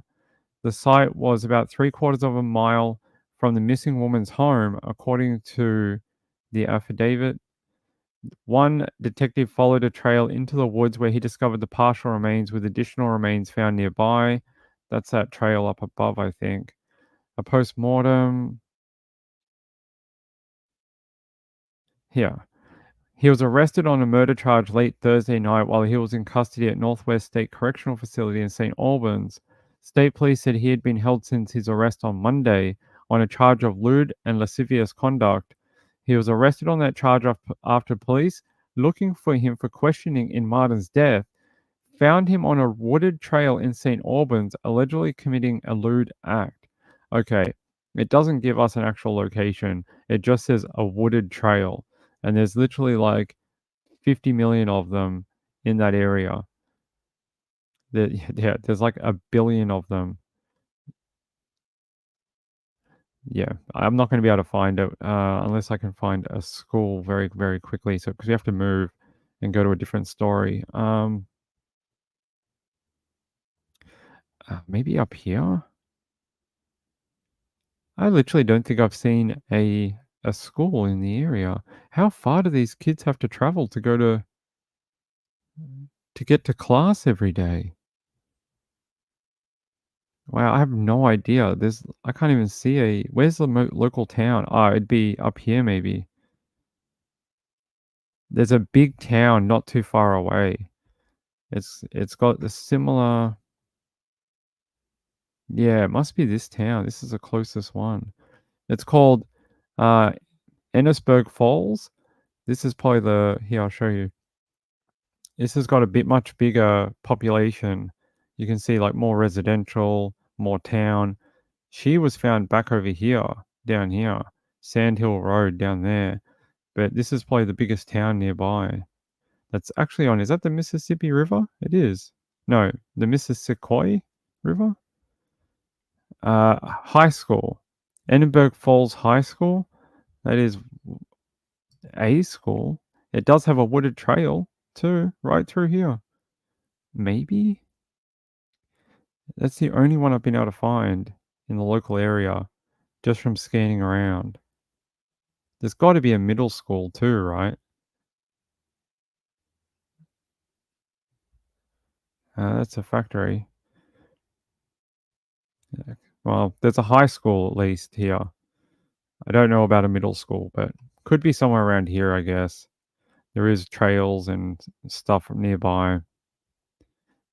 The site was about 3/4 of a mile from the missing woman's home, according to the affidavit. One detective followed a trail into the woods where he discovered the partial remains with additional remains found nearby. That's that trail up above, I think. A post-mortem. Here. He was arrested on a murder charge late Thursday night while he was in custody at Northwest State Correctional Facility in St. Albans. State police said he had been held since his arrest on Monday on a charge of lewd and lascivious conduct. He was arrested on that charge after police, looking for him for questioning in Martin's death, found him on a wooded trail in St. Albans, allegedly committing a lewd act. Okay, it doesn't give us an actual location. It just says a wooded trail. And there's literally like 50 million of them in that area. Yeah, there's like a billion of them. Yeah, I'm not going to be able to find it unless I can find a school very, very quickly. So, because we have to move and go to a different story. Maybe up here. I literally don't think I've seen a school in the area. How far do these kids have to travel to go to get to class every day? Wow, I have no idea. I can't even see where's the local town? Oh, it'd be up here maybe. There's a big town not too far away. It's got the similar. Yeah, it must be this town. This is the closest one. It's called uh Ennisburg Falls. This is probably here, I'll show you. This has got a much bigger population. You can see like more residential, more town. She was found back over here, down here, Sandhill Road down there. But this is probably the biggest town nearby. That's actually is that the Mississippi River? It is. No, the Mississippi River? High school. Edinburgh Falls High School. That is a school. It does have a wooded trail too, right through here. Maybe? That's the only one I've been able to find in the local area just from scanning around. There's got to be a middle school too, right? That's a factory. Yeah. Well, there's a high school at least here. I don't know about a middle school, but could be somewhere around here, I guess. There is trails and stuff nearby.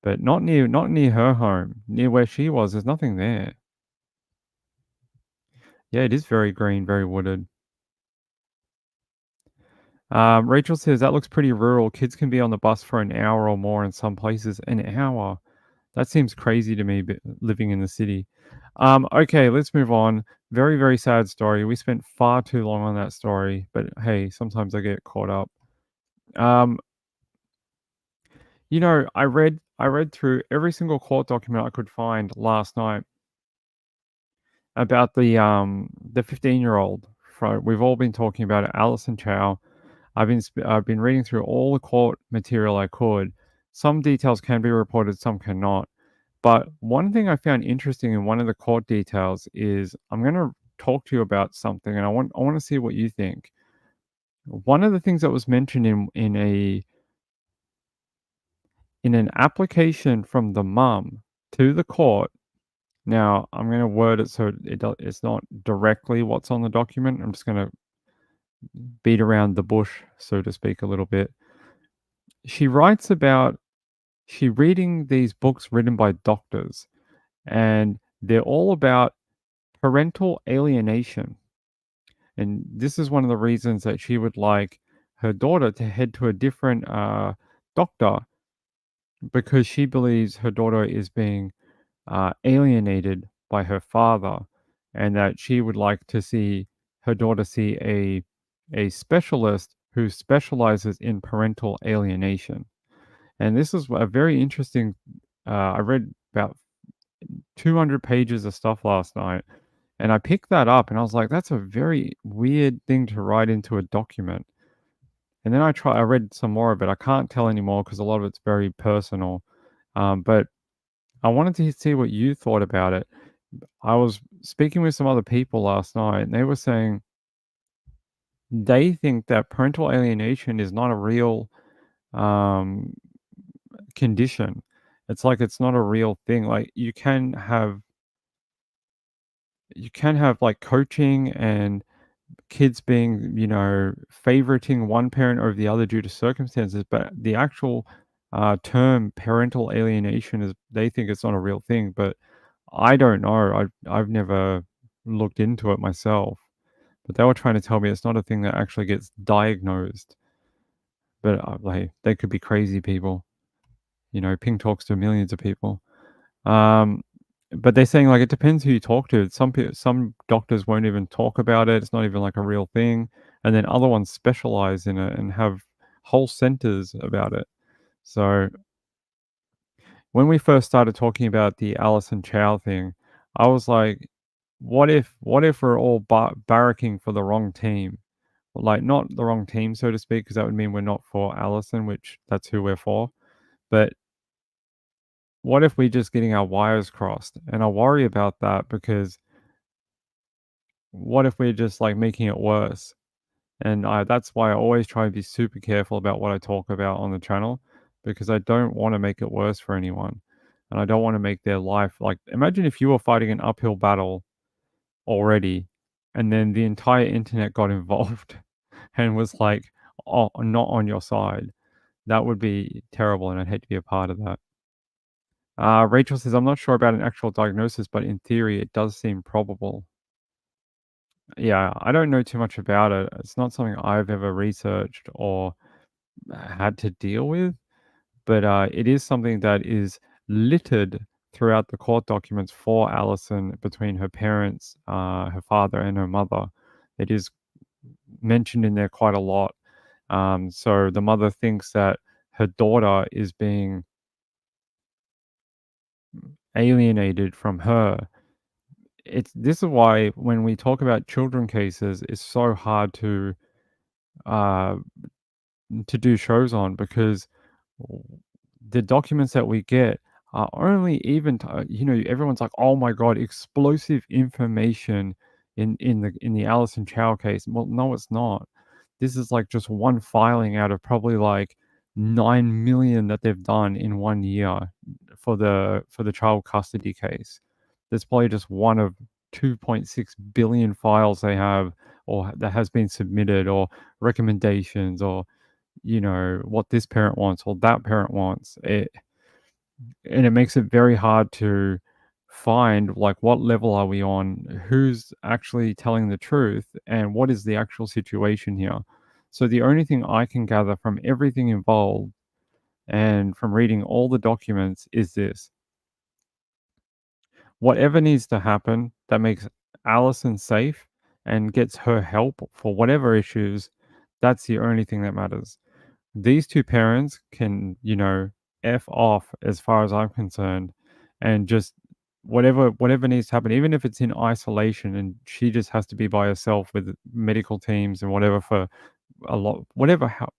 But not near her home. Near where she was, there's nothing there. Yeah, it is very green, very wooded. Rachel says that looks pretty rural. Kids can be on the bus for an hour or more in some places. An hour. That seems crazy to me, living in the city. Okay, let's move on. Very, very sad story. We spent far too long on that story, but hey, sometimes I get caught up. I read through every single court document I could find last night about the 15-year-old. We've all been talking about it, Alison Chow. I've been reading through all the court material I could. Some details can be reported, some cannot. But one thing I found interesting in one of the court details is I'm going to talk to you about something, and I want to see what you think. One of the things that was mentioned in an application from the mum to the court. Now I'm going to word it so it's not directly what's on the document. I'm just going to beat around the bush, so to speak, a little bit. She writes about she reading these books written by doctors, and they're all about parental alienation. And this is one of the reasons that she would like her daughter to head to a different doctor, because she believes her daughter is being alienated by her father. and that she would like to see her daughter see a specialist who specializes in parental alienation. And this is a very interesting. I read about 200 pages of stuff last night, and I picked that up, and I was like, "That's a very weird thing to write into a document." And then I read some more of it. I can't tell anymore because a lot of it's very personal. But I wanted to see what you thought about it. I was speaking with some other people last night, and they were saying they think that parental alienation is not a real um, condition. It's like it's not a real thing. Like you can have like coaching and kids being, favoriting one parent over the other due to circumstances, but the actual term parental alienation is they think it's not a real thing. But I don't know. I've never looked into it myself. But they were trying to tell me it's not a thing that actually gets diagnosed. But like they could be crazy people. Ping talks to millions of people. But they're saying like it depends who you talk to. Some doctors won't even talk about it. It's not even like a real thing. And then other ones specialize in it and have whole centers about it. So when we first started talking about the Alison Chow thing, I was like, what if we're all barracking for the wrong team? Like not the wrong team, so to speak, because that would mean we're not for Alison, which that's who we're for. But what if we're just getting our wires crossed? And I worry about that because what if we're just like making it worse? And that's why I always try to be super careful about what I talk about on the channel because I don't want to make it worse for anyone. And I don't want to make their life like imagine if you were fighting an uphill battle already and then the entire internet got involved and was like not on your side. That would be terrible and I'd hate to be a part of that. Rachel says, I'm not sure about an actual diagnosis, but in theory, it does seem probable. Yeah, I don't know too much about it. It's not something I've ever researched or had to deal with, but it is something that is littered throughout the court documents for Alison between her parents, her father, and her mother. It is mentioned in there quite a lot. So the mother thinks that her daughter is being alienated from her. This is why when we talk about children cases, it's so hard to uh, do shows on because the documents that we get are only even everyone's like, oh my god, explosive information in the Alison Chow case. Well, no, it's not. This is like just one filing out of probably like 9 million that they've done in 1 year for the child custody case. There's probably just one of 2.6 billion files they have or that has been submitted or recommendations or what this parent wants or that parent wants. And it makes it very hard to find like what level are we on, who's actually telling the truth, and what is the actual situation here. So the only thing I can gather from everything involved and from reading all the documents is this: whatever needs to happen that makes Alison safe and gets her help for whatever issues, that's the only thing that matters. These two parents can, F off as far as I'm concerned and just whatever needs to happen, even if it's in isolation and she just has to be by herself with medical teams and whatever for a lot,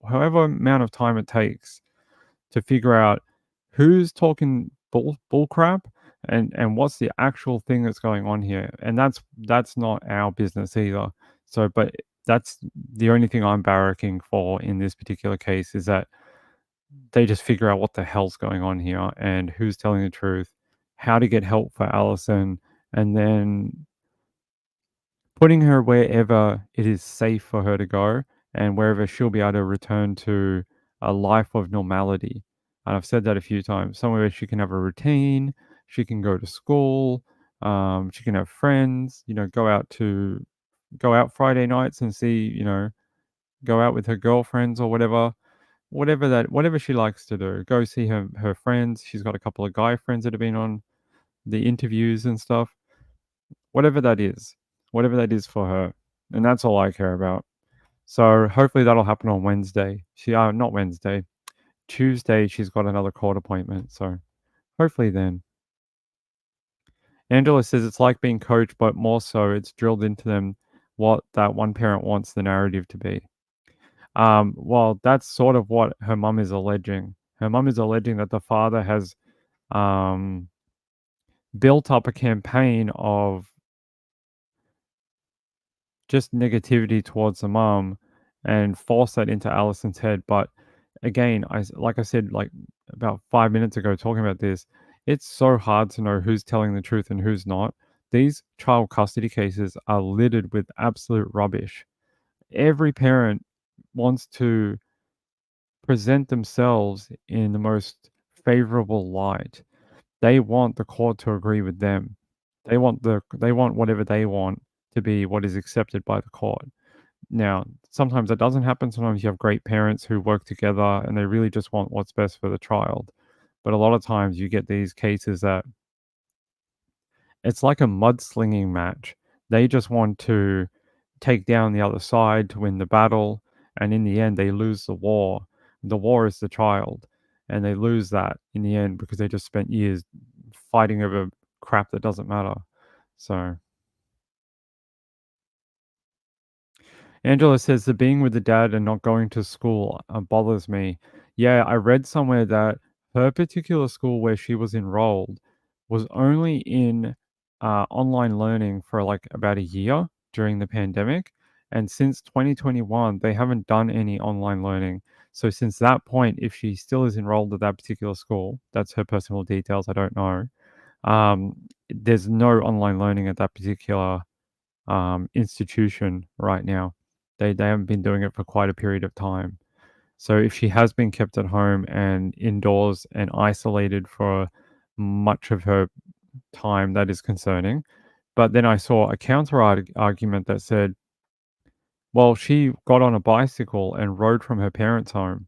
however amount of time it takes to figure out who's talking bull crap and what's the actual thing that's going on here. And that's not our business either. So, but that's the only thing I'm barracking for in this particular case is that they just figure out what the hell's going on here and who's telling the truth, how to get help for Alison, and then putting her wherever it is safe for her to go and wherever she'll be able to return to a life of normality. And I've said that a few times, somewhere where she can have a routine, she can go to school, she can have friends, go out Friday nights and see, go out with her girlfriends or whatever she likes to do. Go see her friends. She's got a couple of guy friends that have been on the interviews and stuff. whatever that is for her. And that's all I care about. So hopefully that'll happen on Wednesday. Not Wednesday, Tuesday, she's got another court appointment. So hopefully then. Angela says it's like being coached, but more so it's drilled into them what that one parent wants the narrative to be. Well, that's sort of what her mum is alleging. Her mum is alleging that the father has built up a campaign of just negativity towards the mum and forced that into Allison's head. But again, like I said, like about 5 minutes ago, talking about this, it's so hard to know who's telling the truth and who's not. These child custody cases are littered with absolute rubbish. Every parent wants to present themselves in the most favorable light. They want the court to agree with them. They want whatever they want to be what is accepted by the court. Now, sometimes that doesn't happen. Sometimes you have great parents who work together and they really just want what's best for the child. But a lot of times you get these cases that it's like a mudslinging match. They just want to take down the other side to win the battle. And in the end, they lose the war. The war is the child. And they lose that in the end because they just spent years fighting over crap that doesn't matter. So Angela says the being with the dad and not going to school bothers me. Yeah, I read somewhere that her particular school where she was enrolled was only in online learning for like about a year during the pandemic. And since 2021, they haven't done any online learning. So since that point, if she still is enrolled at that particular school, that's her personal details, I don't know. There's no online learning at that particular institution right now. They haven't been doing it for quite a period of time. So if she has been kept at home and indoors and isolated for much of her time, that is concerning. But then I saw a counter argument that said, well, she got on a bicycle and rode from her parents' home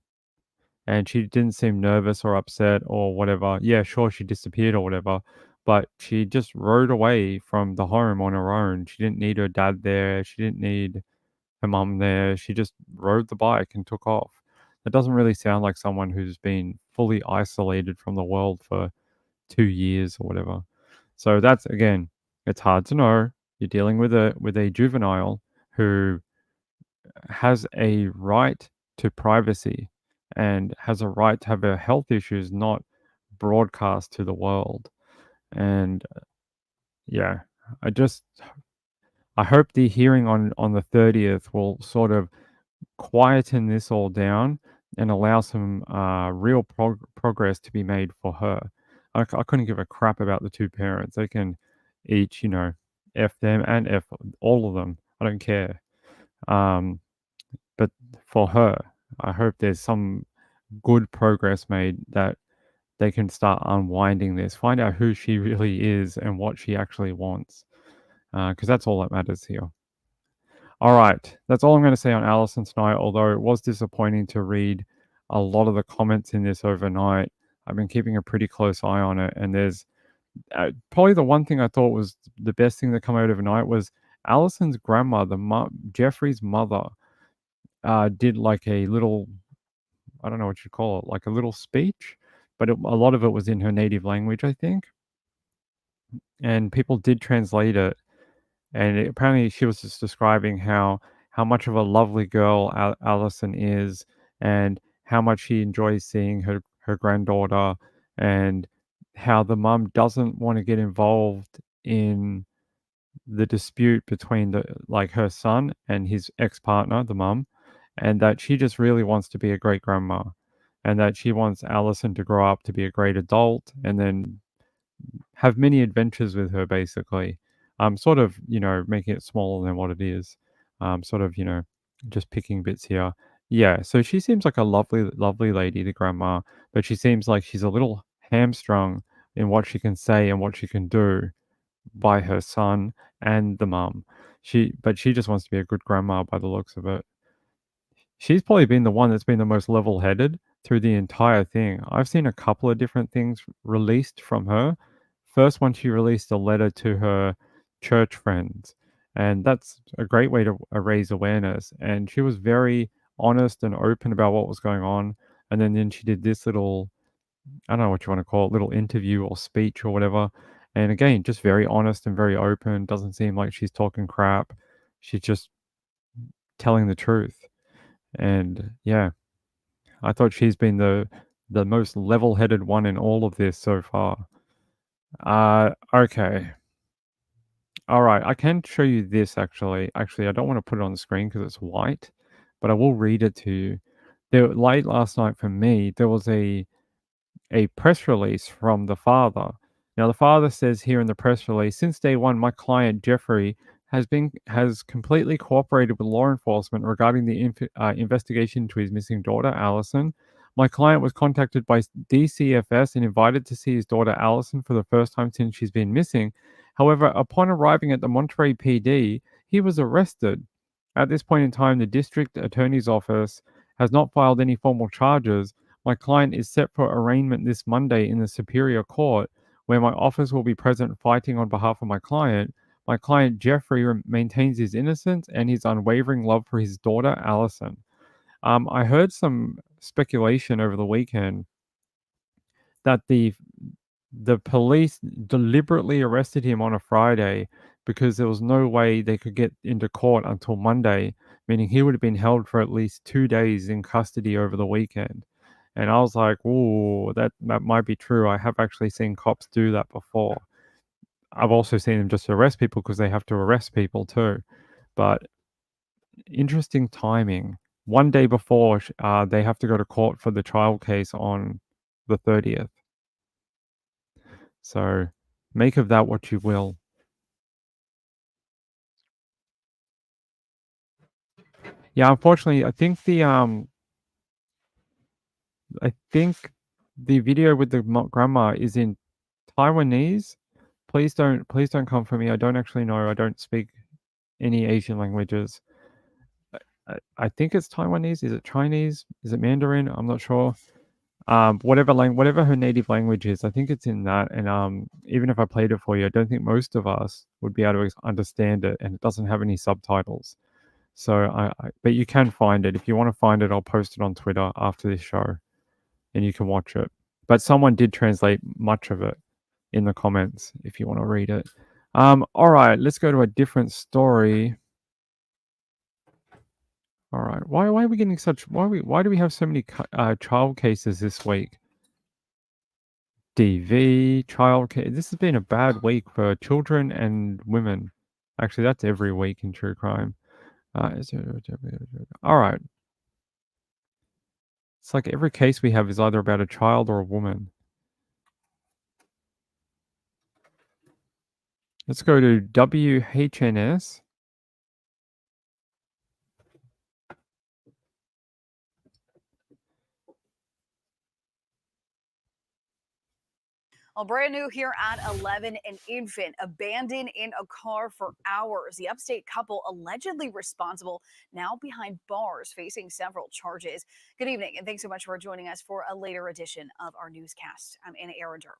and she didn't seem nervous or upset or whatever. Yeah, sure, she disappeared or whatever, but she just rode away from the home on her own. She didn't need her dad there. She didn't need her mum there. She just rode the bike and took off. That doesn't really sound like someone who's been fully isolated from the world for 2 years or whatever. So that's, again, it's hard to know. You're dealing with a juvenile who has a right to privacy and has a right to have her health issues not broadcast to the world. And yeah, I hope the hearing on the 30th will sort of quieten this all down and allow some real progress to be made for her. I couldn't give a crap about the two parents. They can each, F them and F all of them. I don't care. But for her, I hope there's some good progress made that they can start unwinding this, find out who she really is and what she actually wants. Because that's all that matters here. All right, that's all I'm going to say on Allison tonight, although it was disappointing to read a lot of the comments in this overnight. I've been keeping a pretty close eye on it, and there's probably the one thing I thought was the best thing that came out overnight was Allison's grandma, Jeffrey's mother, did like a little, I don't know what you'd call it, like a little speech, but a lot of it was in her native language, I think. And people did translate it. And apparently she was just describing how much of a lovely girl Allison is and how much she enjoys seeing her granddaughter and how the mum doesn't want to get involved in the dispute between her son and his ex-partner, the mum, and that she just really wants to be a great grandma and that she wants Allison to grow up to be a great adult and then have many adventures with her, basically. Sort of, making it smaller than what it is. Sort of, just picking bits here. Yeah, so she seems like a lovely, lovely lady, the grandma, but she seems like she's a little hamstrung in what she can say and what she can do by her son and the mum. But she just wants to be a good grandma by the looks of it. She's probably been the one that's been the most level-headed through the entire thing. I've seen a couple of different things released from her. First one, she released a letter to her church friends. And that's a great way to raise awareness. And she was very honest and open about what was going on. And then she did this little, I don't know what you want to call it, little interview or speech or whatever. And again, just very honest and very open. Doesn't seem like she's talking crap. She's just telling the truth. And yeah, I thought she's been the most level-headed one in all of this so far. Okay. All right, I can show you this actually. Actually, I don't want to put it on the screen because it's white, but I will read it to you. Late last night for me, there was a press release from the father. Now, the father says here in the press release, since day one, my client Jeffrey has completely cooperated with law enforcement regarding the investigation into his missing daughter, Allison. My client was contacted by DCFS and invited to see his daughter, Allison, for the first time since she's been missing. However, upon arriving at the Monterey PD, he was arrested. At this point in time, the district attorney's office has not filed any formal charges. My client is set for arraignment this Monday in the Superior Court, where my office will be present fighting on behalf of my client. My client, Jeffrey, maintains his innocence and his unwavering love for his daughter, Allison. I heard some speculation over the weekend that the police deliberately arrested him on a Friday because there was no way they could get into court until Monday, meaning he would have been held for at least 2 days in custody over the weekend. And I was like, ooh, that might be true. I have actually seen cops do that before. I've also seen them just arrest people because they have to arrest people too. But interesting timing. One day before they have to go to court for the child case on the 30th. So make of that what you will. Yeah, unfortunately, I think the video with the grandma is in Taiwanese. Please don't come for me. I don't actually know. I don't speak any Asian languages. I think it's Taiwanese. Is it Chinese? Is it Mandarin? I'm not sure. Whatever her native language is, I think it's in that. And even if I played it for you, I don't think most of us would be able to understand it, and it doesn't have any subtitles. So but you can find it. If you want to find it, I'll post it on Twitter after this show, and you can watch it. But someone did translate much of it in the comments if you want to read it. All right, let's go to a different story. All right, why are we getting such? Why do we have so many child cases this week? DV, child case. This has been a bad week for children and women. Actually, that's every week in true crime. All right. It's like every case we have is either about a child or a woman. Let's go to WHNS. Well, brand new here at 11, an infant abandoned in a car for hours. The upstate couple allegedly responsible, now behind bars, facing several charges. Good evening, and thanks so much for joining us for a later edition of our newscast. I'm Anna Arringer.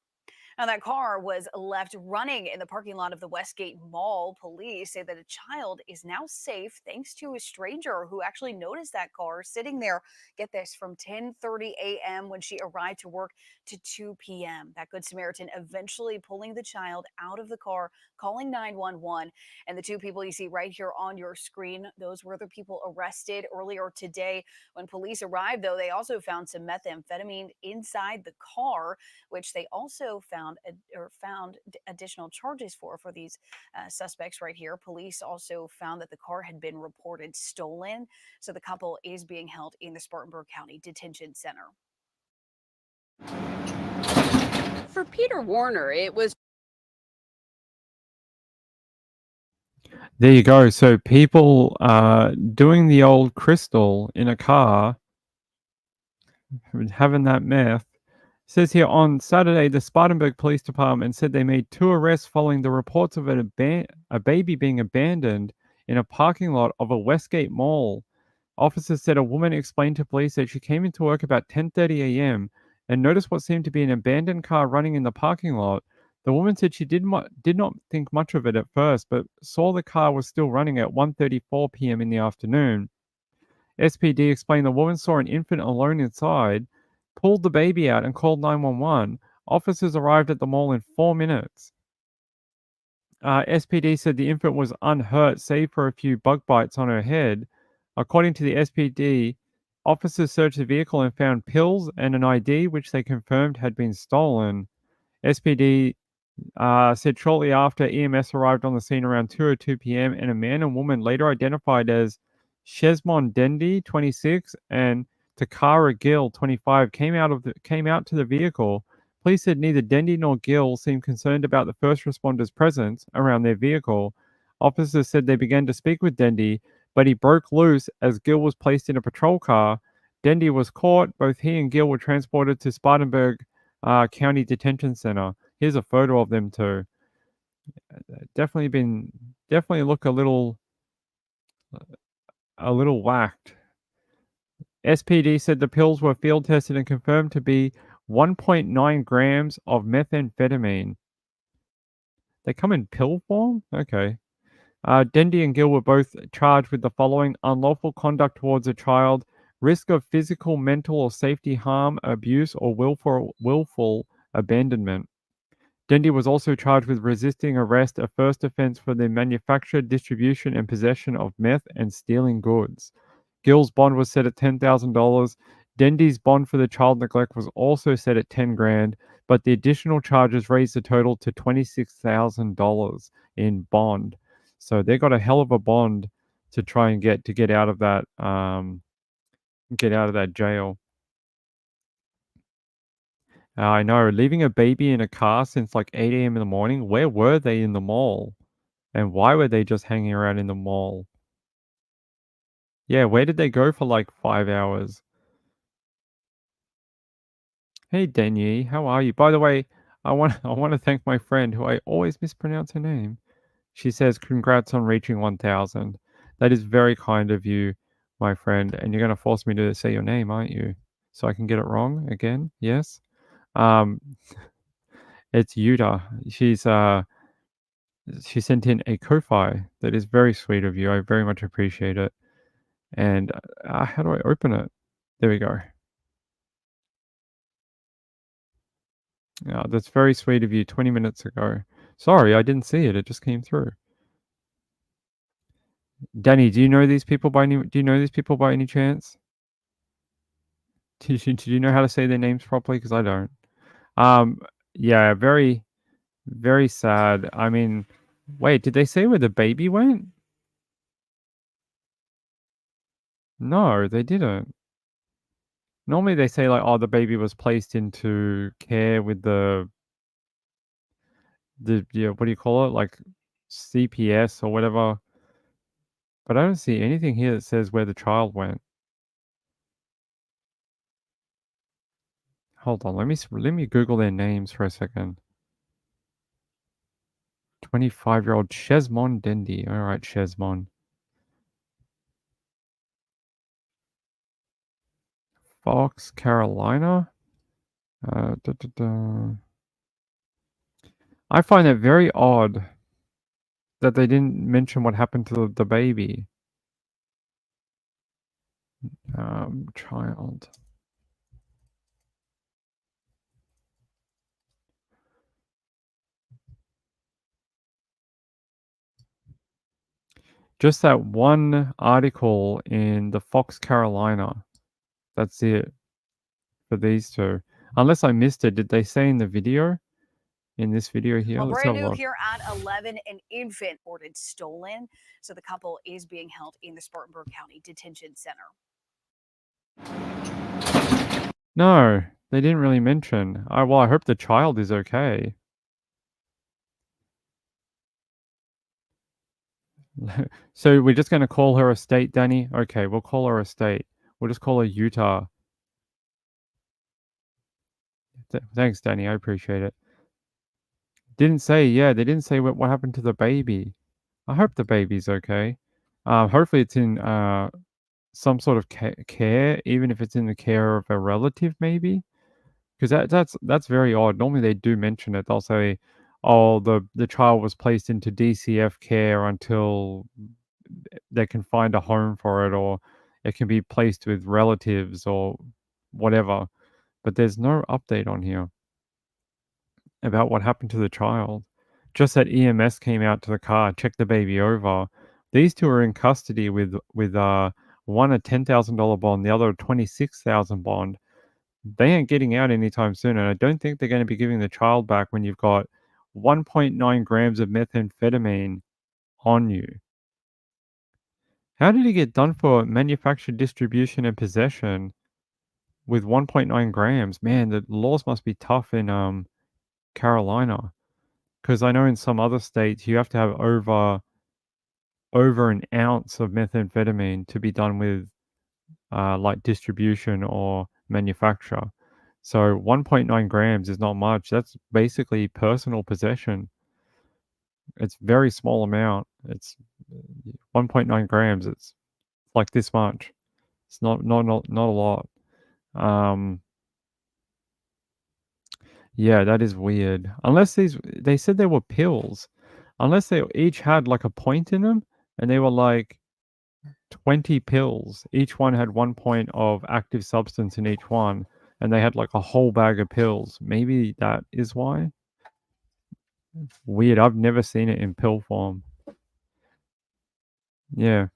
Now, that car was left running in the parking lot of the Westgate Mall. Police say that a child is now safe thanks to a stranger who actually noticed that car sitting there, get this, from 10:30 a.m. when she arrived to work to 2 p.m. That Good Samaritan eventually pulling the child out of the car, calling 911. And the two people you see right here on your screen, those were the people arrested earlier today. When police arrived, though, they also found some methamphetamine inside the car, which they also found additional charges for these suspects right here. Police also found that the car had been reported stolen, so the couple is being held in the Spartanburg County Detention Center. For Peter Warner, it was. There you go. So people doing the old crystal in a car, having that meth. Says here on Saturday, the Spartanburg Police Department said they made 2 arrests following the reports of a baby being abandoned in a parking lot of a Westgate Mall. Officers said a woman explained to police that she came into work about 10:30 a.m. and noticed what seemed to be an abandoned car running in the parking lot. The woman said she did not think much of it at first, but saw the car was still running at 1:34 p.m. in the afternoon. SPD explained the woman saw an infant alone inside, pulled the baby out and called 911. Officers arrived at the mall in 4 minutes. SPD said the infant was unhurt, save for a few bug bites on her head. According to the SPD, officers searched the vehicle and found pills and an ID, which they confirmed had been stolen. SPD said shortly after EMS arrived on the scene around 2:02 p.m. and a man and woman later identified as Shesmon Dendi, 26, and Takara Gill, 25, came out to the vehicle. Police said neither Dendi nor Gill seemed concerned about the first responders' presence around their vehicle. Officers said they began to speak with Dendi, but he broke loose as Gill was placed in a patrol car. Dendi was caught. Both he and Gill were transported to Spartanburg County Detention Center. Here's a photo of them too. Definitely look a little whacked. SPD said the pills were field tested and confirmed to be 1.9 grams of methamphetamine. They come in pill form? Okay. Dendi and Gill were both charged with the following: unlawful conduct towards a child, risk of physical, mental, or safety harm, abuse, or willful abandonment. Dendi was also charged with resisting arrest, a first offense for the manufacture, distribution, and possession of meth and stealing goods. Gill's bond was set at $10,000. Dendi's bond for the child neglect was also set at $10,000, but the additional charges raised the total to $26,000 in bond. So they got a hell of a bond to try and get out of that jail. I know, leaving a baby in a car since like 8 a.m. in the morning. Where were they in the mall? And why were they just hanging around in the mall? Yeah, where did they go for like 5 hours? Hey, Denyi, how are you? By the way, I want to thank my friend who I always mispronounce her name. She says, congrats on reaching 1,000. That is very kind of you, my friend. And you're going to force me to say your name, aren't you? So I can get it wrong again? Yes? It's Yuta. She sent in a Ko-Fi. That is very sweet of you. I very much appreciate it. And how do I open it? There we go. That's very sweet of you 20 minutes ago. Sorry, I didn't see it. It just came through. Danny, do you know these people by any chance? Do you know how to say their names properly? Because I don't. Yeah, very, very sad. I mean, wait, did they say where the baby went? No, they didn't. Normally they say like, oh, the baby was placed into care with the what do you call it? Like CPS or whatever. But I don't see anything here that says where the child went. Hold on, let me Google their names for a second. 25-year-old Shesmon Dendi. All right, Shesmon. Fox, Carolina. I find it very odd that they didn't mention what happened to the baby. Child. Just that one article in the Fox, Carolina. That's it for these two. Unless I missed it. Did they say in the video? In this video here? Well, Let's brand have a new look. here at 11, an infant reported stolen. So the couple is being held in the Spartanburg County Detention Center. No, they didn't really mention. Well, I hope the child is okay. So we're just going to call her a state, Danny? Okay, we'll call her a state. We'll just call her Utah. Thanks, Danny. I appreciate it. They didn't say what happened to the baby. I hope the baby's okay. Hopefully it's in some sort of care, even if it's in the care of a relative, maybe. Because that's very odd. Normally they do mention it. They'll say, oh, the child was placed into DCF care until they can find a home for it, or it can be placed with relatives or whatever. But there's no update on here about what happened to the child. Just that EMS came out to the car, checked the baby over. These two are in custody with one a $10,000 bond, the other a $26,000 bond. They ain't getting out anytime soon, and I don't think they're going to be giving the child back when you've got 1.9 grams of methamphetamine on you. How did he get done for manufacture, distribution, and possession with 1.9 grams? Man, the laws must be tough in Carolina, because I know in some other states you have to have over an ounce of methamphetamine to be done with like distribution or manufacture. So 1.9 grams is not much. That's basically personal possession. It's very small amount. It's 1.9 grams. It's like this much. It's not a lot. Yeah, that is weird. Unless they said they were pills. Unless they each had like a point in them, and they were like 20 pills. Each one had 1 point of active substance in each one, and they had like a whole bag of pills. Maybe that is why. Weird. I've never seen it in pill form. Yeah,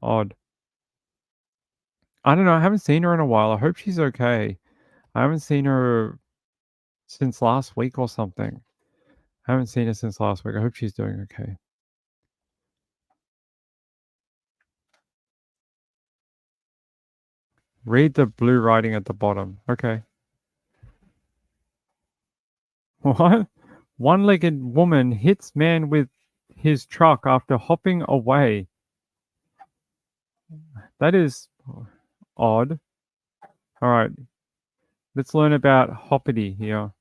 odd. I don't know. I haven't seen her in a while. I hope she's okay. I haven't seen her since last week or something. I haven't seen her since last week. I hope she's doing okay. Read the blue writing at the bottom. Okay. What? One-legged woman hits man with his truck after hopping away. That is odd. All right. Let's learn about hoppity here.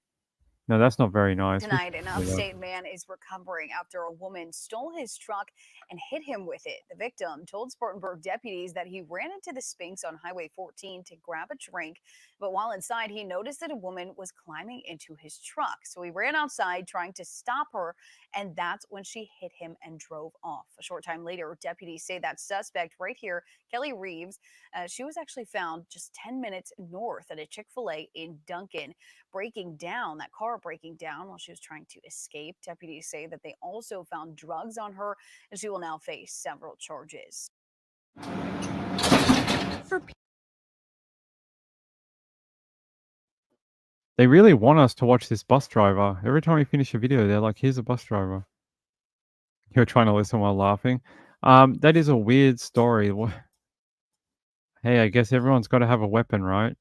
No, that's not very nice. Tonight, an upstate man is recovering after a woman stole his truck and hit him with it. The victim told Spartanburg deputies that he ran into the Sphinx on Highway 14 to grab a drink, but while inside, he noticed that a woman was climbing into his truck. So he ran outside trying to stop her, and that's when she hit him and drove off. A short time later, deputies say that suspect right here, Kelly Reeves, she was actually found just 10 minutes north at a Chick-fil-A in Duncan, breaking down while she was trying to escape. Deputies say that they also found drugs on her, and she will now face several charges. They really want us to watch this bus driver. Every time we finish a video, they're like, here's a bus driver. You're trying to listen while laughing. That is a weird story. Hey, I guess everyone's got to have a weapon, right?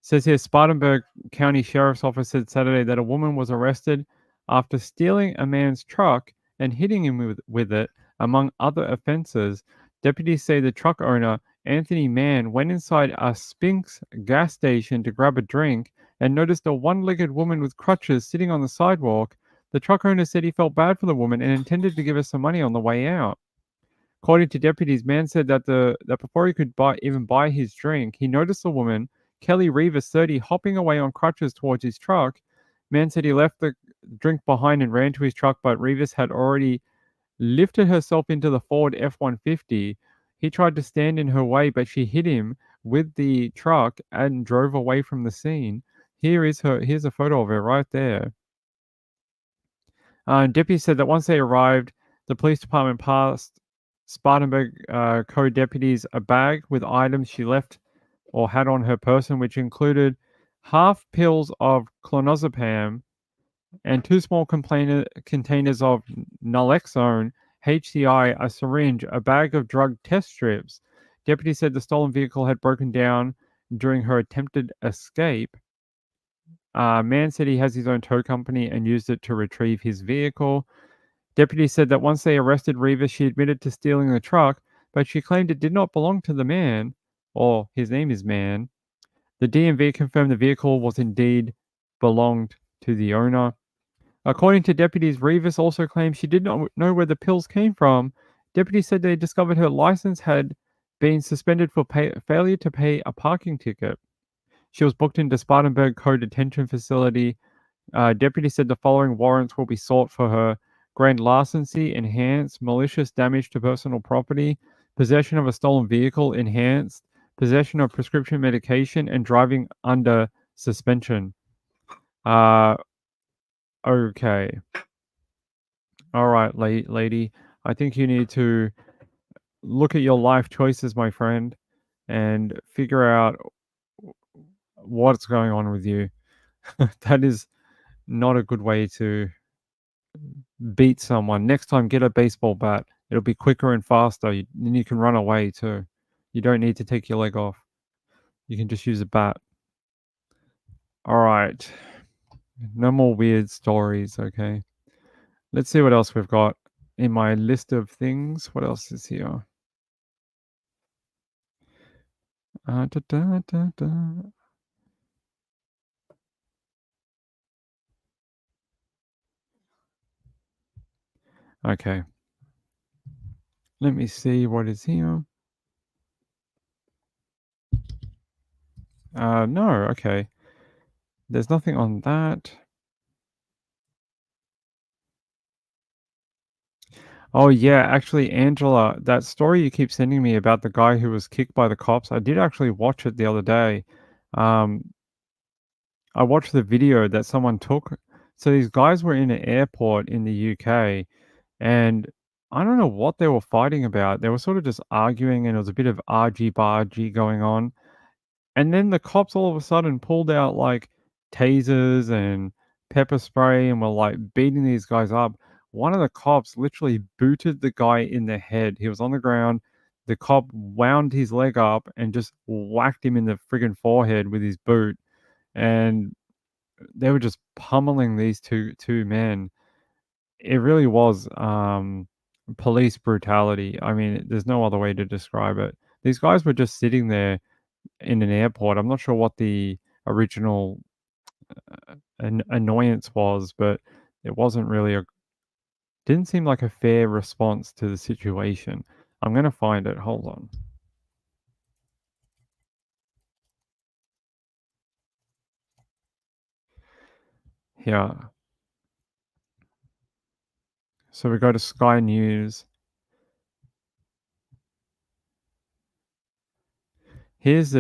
Says here, Spartanburg County Sheriff's Office said Saturday that a woman was arrested after stealing a man's truck and hitting him with it, among other offenses. Deputies say the truck owner, Anthony Mann, went inside a Sphinx gas station to grab a drink and noticed a one-legged woman with crutches sitting on the sidewalk. The truck owner said he felt bad for the woman and intended to give her some money on the way out. According to deputies, Mann said that before he could even buy his drink, he noticed the woman, Kelly Reeves, 30, hopping away on crutches towards his truck. Mann said he left the drink behind and ran to his truck, but Reeves had already lifted herself into the Ford F-150. He tried to stand in her way, but she hit him with the truck and drove away from the scene. Here's a photo of her right there. Deputies said that once they arrived, the police department passed Spartanburg Code deputies a bag with items she left or had on her person, which included half pills of clonazepam and 2 small containers of naloxone, HCI, a syringe, a bag of drug test strips. Deputies said the stolen vehicle had broken down during her attempted escape. Mann said he has his own tow company and used it to retrieve his vehicle. Deputies said that once they arrested Reeves, she admitted to stealing the truck, but she claimed it did not belong to the man, or his name is Mann. The DMV confirmed the vehicle was indeed belonged to the owner. According to deputies, Reeves also claimed she did not know where the pills came from. Deputies said they discovered her license had been suspended for failure to pay a parking ticket. She was booked into Spartanburg Code Detention Facility Deputy said the following warrants will be sought for her: grand larceny, enhanced; malicious damage to personal property; possession of a stolen vehicle, enhanced; possession of prescription medication; and driving under suspension. Okay. All right, lady. I think you need to look at your life choices, my friend, and figure out what's going on with you. That is not a good way to beat someone. Next time, get a baseball bat. It'll be quicker and faster. Then you can run away too. You don't need to take your leg off. You can just use a bat. All right. No more weird stories, okay? Let's see what else we've got in my list of things. What else is here? Da, da, da, da. Okay. Let me see what is here. No, okay. There's nothing on that. Oh, yeah, actually, Angela, that story you keep sending me about the guy who was kicked by the cops, I did actually watch it the other day. I watched the video that someone took. So these guys were in an airport in the UK, and I don't know what they were fighting about. They were sort of just arguing, and there was a bit of argy-bargy going on. And then the cops all of a sudden pulled out like tasers and pepper spray and were like beating these guys up. One of the cops literally booted the guy in the head. He was on the ground. The cop wound his leg up and just whacked him in the friggin' forehead with his boot. And they were just pummeling these two men. It really was police brutality. I mean, there's no other way to describe it. These guys were just sitting there in an airport. I'm not sure what the original annoyance was, but it wasn't really didn't seem like a fair response to the situation. I'm going to find it. Hold on. Here. So we go to Sky News. Here's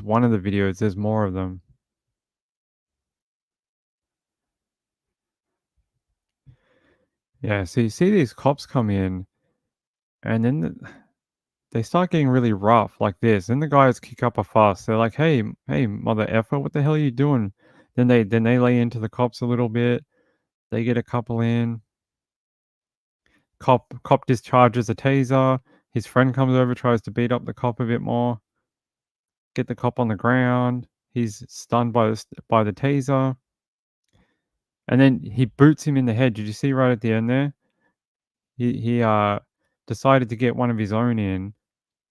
one of the videos. There's more of them. Yeah, so you see these cops come in, and then they start getting really rough like this. Then the guys kick up a fuss. They're like, "Hey, mother effer, what the hell are you doing?" Then they lay into the cops a little bit. They get a couple in. Cop discharges a taser. His friend comes over, tries to beat up the cop a bit more. Get the cop on the ground. He's stunned by the taser. And then he boots him in the head. Did you see right at the end there? He decided to get one of his own in.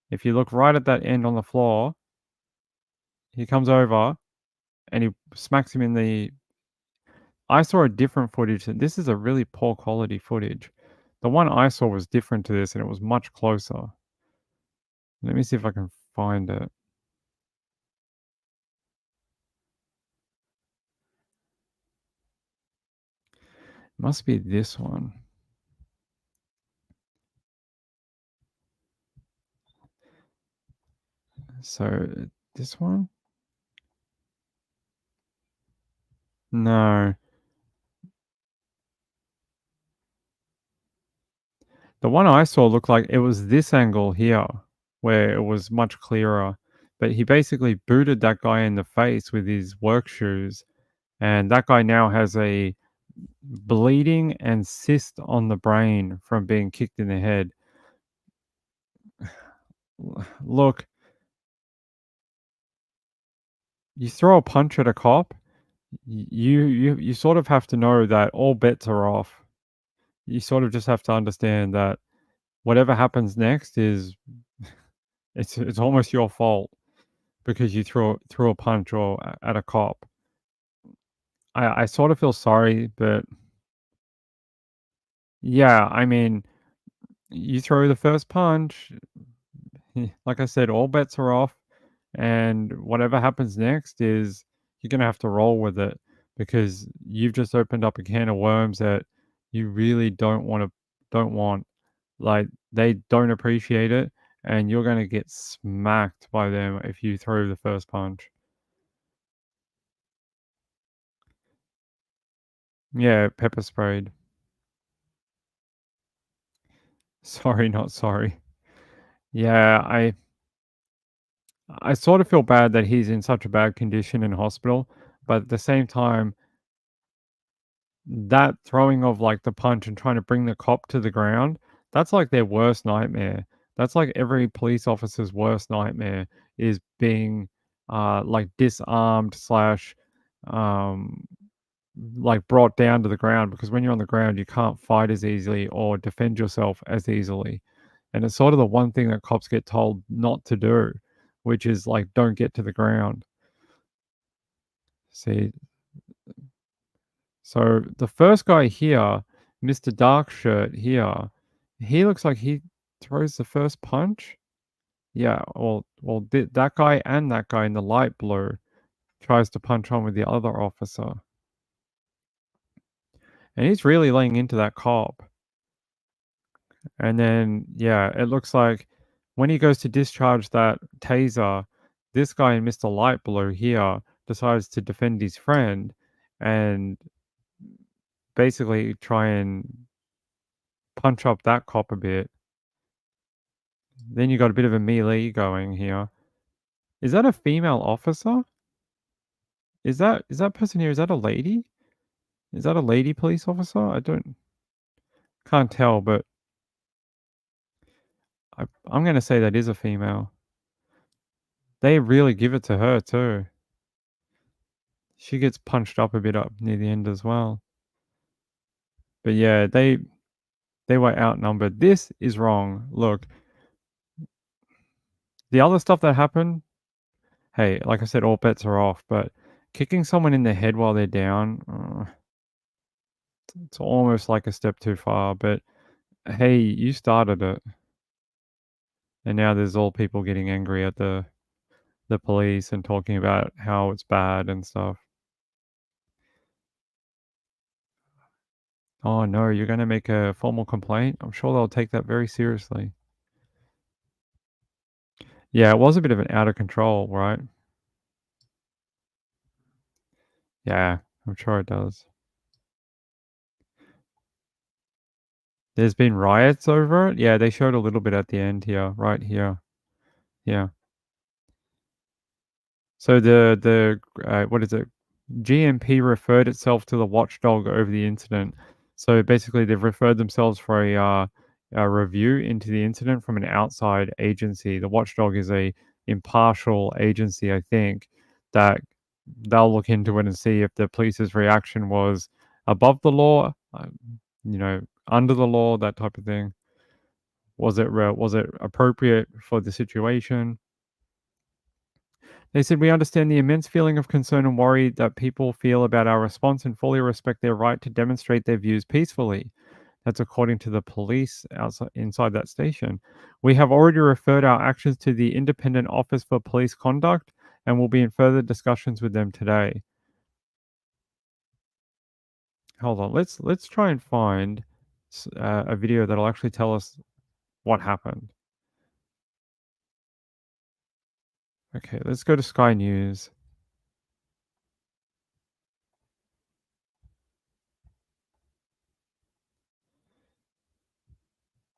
If you look right at that end on the floor, he comes over and he smacks him in the... I saw a different footage. This is a really poor quality footage. The one I saw was different to this, and it was much closer. Let me see if I can find it. Must be this one. So, this one? No. The one I saw looked like it was this angle here, where it was much clearer. But he basically booted that guy in the face with his work shoes, and that guy now has a bleeding and cyst on the brain from being kicked in the head. Look, you throw a punch at a cop, you sort of have to know that all bets are off. You sort of just have to understand that whatever happens next is it's almost your fault because you threw a punch or at a cop. I sort of feel sorry, but yeah, I mean, you throw the first punch, like I said, all bets are off, and whatever happens next is you're gonna have to roll with it. because you've just opened up a can of worms that you really don't want. Like, they don't appreciate it, and you're going to get smacked by them if you throw the first punch. Yeah, pepper sprayed. Sorry, not sorry. Yeah, I sort of feel bad that he's in such a bad condition in hospital, but at the same time, that throwing of, like, the punch and trying to bring the cop to the ground, that's, like, their worst nightmare. That's, like, every police officer's worst nightmare is being, like, disarmed slash, like, brought down to the ground, because when you're on the ground, you can't fight as easily or defend yourself as easily. And it's sort of the one thing that cops get told not to do, which is, like, don't get to the ground. See? So the first guy here, Mr. Dark Shirt here, he looks like he throws the first punch. Yeah, well, that guy and that guy in the light blue tries to punch on with the other officer. And he's really laying into that cop. And then, yeah, it looks like when he goes to discharge that taser, this guy in Mr. Light Blue here decides to defend his friend and basically try and punch up that cop a bit. Then you got a bit of a melee going here. Is that a female officer? Is that person here, is that a lady? Is that a lady police officer? I can't tell, but I'm going to say that is a female. They really give it to her too. She gets punched up a bit up near the end as well. But yeah, they were outnumbered. This is wrong. Look, the other stuff that happened, hey, like I said, all bets are off. But kicking someone in the head while they're down, it's almost like a step too far. But hey, you started it. And now there's all people getting angry at the police and talking about how it's bad and stuff. Oh no, you're going to make a formal complaint? I'm sure they'll take that very seriously. Yeah, it was a bit of an out of control, right? Yeah, I'm sure it does. There's been riots over it? Yeah, they showed a little bit at the end here, right here. Yeah. So the what is it? GMP referred itself to the watchdog over the incident. So basically, they've referred themselves for a review into the incident from an outside agency. The watchdog is a impartial agency, I think, that they'll look into it and see if the police's reaction was above the law, under the law, that type of thing. Was it appropriate for the situation? They said, "We understand the immense feeling of concern and worry that people feel about our response and fully respect their right to demonstrate their views peacefully." That's according to the police inside that station. "We have already referred our actions to the Independent Office for Police Conduct and will be in further discussions with them today." Hold on, let's try and find a video that'll actually tell us what happened. Okay, let's go to Sky News.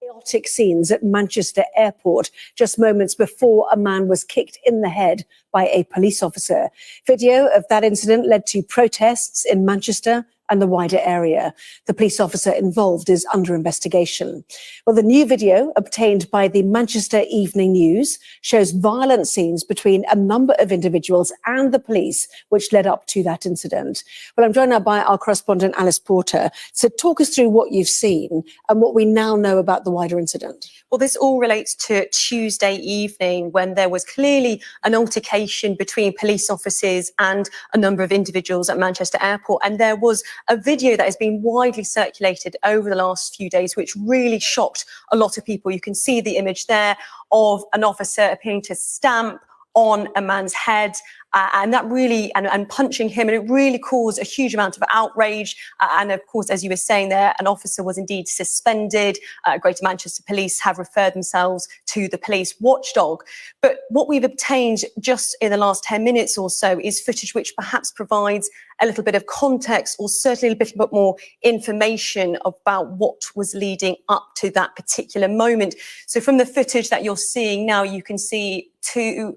Chaotic scenes at Manchester Airport just moments before a man was kicked in the head by a police officer. Video of that incident led to protests in Manchester and the wider area. The police officer involved is under investigation. Well, the new video obtained by the Manchester Evening News shows violent scenes between a number of individuals and the police, which led up to that incident. Well, I'm joined now by our correspondent, Alice Porter. So talk us through what you've seen and what we now know about the wider incident. Well, this all relates to Tuesday evening when there was clearly an altercation between police officers and a number of individuals at Manchester Airport. And there was a video that has been widely circulated over the last few days, which really shocked a lot of people. You can see the image there of an officer appearing to stamp on a man's head, and that really, and punching him, and it really caused a huge amount of outrage. And of course, as you were saying there, an officer was indeed suspended. Greater Manchester Police have referred themselves to the police watchdog. But what we've obtained just in the last 10 minutes or so is footage which perhaps provides a little bit of context, or certainly a bit more information about what was leading up to that particular moment. So from the footage that you're seeing now, you can see two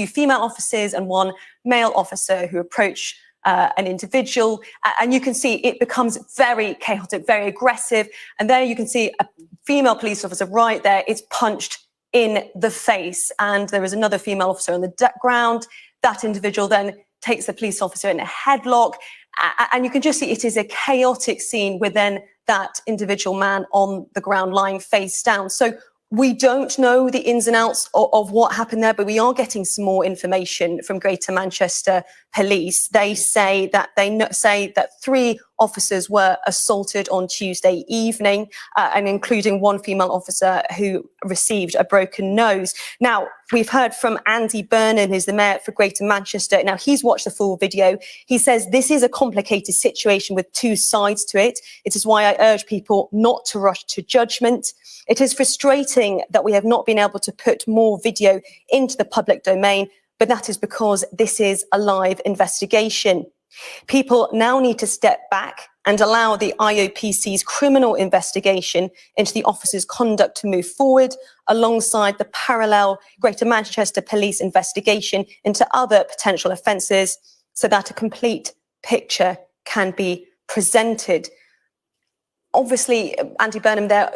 female officers and one male officer who approach an individual, and you can see it becomes very chaotic, very aggressive. And there you can see a female police officer right there is punched in the face, and there is another female officer on the ground. That individual then takes the police officer in a headlock, and you can just see it is a chaotic scene with then that individual man on the ground lying face down. So we don't know the ins and outs of what happened there, but we are getting some more information from Greater Manchester Police. They say that say that 3 officers were assaulted on Tuesday evening, and including one female officer who received a broken nose. Now, we've heard from Andy Burnham, who's the mayor for Greater Manchester. Now, he's watched the full video. He says this is a complicated situation with 2 sides to it. It is why I urge people not to rush to judgment. It is frustrating that we have not been able to put more video into the public domain, but that is because this is a live investigation. People now need to step back and allow the IOPC's criminal investigation into the officer's conduct to move forward, alongside the parallel Greater Manchester Police investigation into other potential offences, so that a complete picture can be presented. Obviously, Andy Burnham there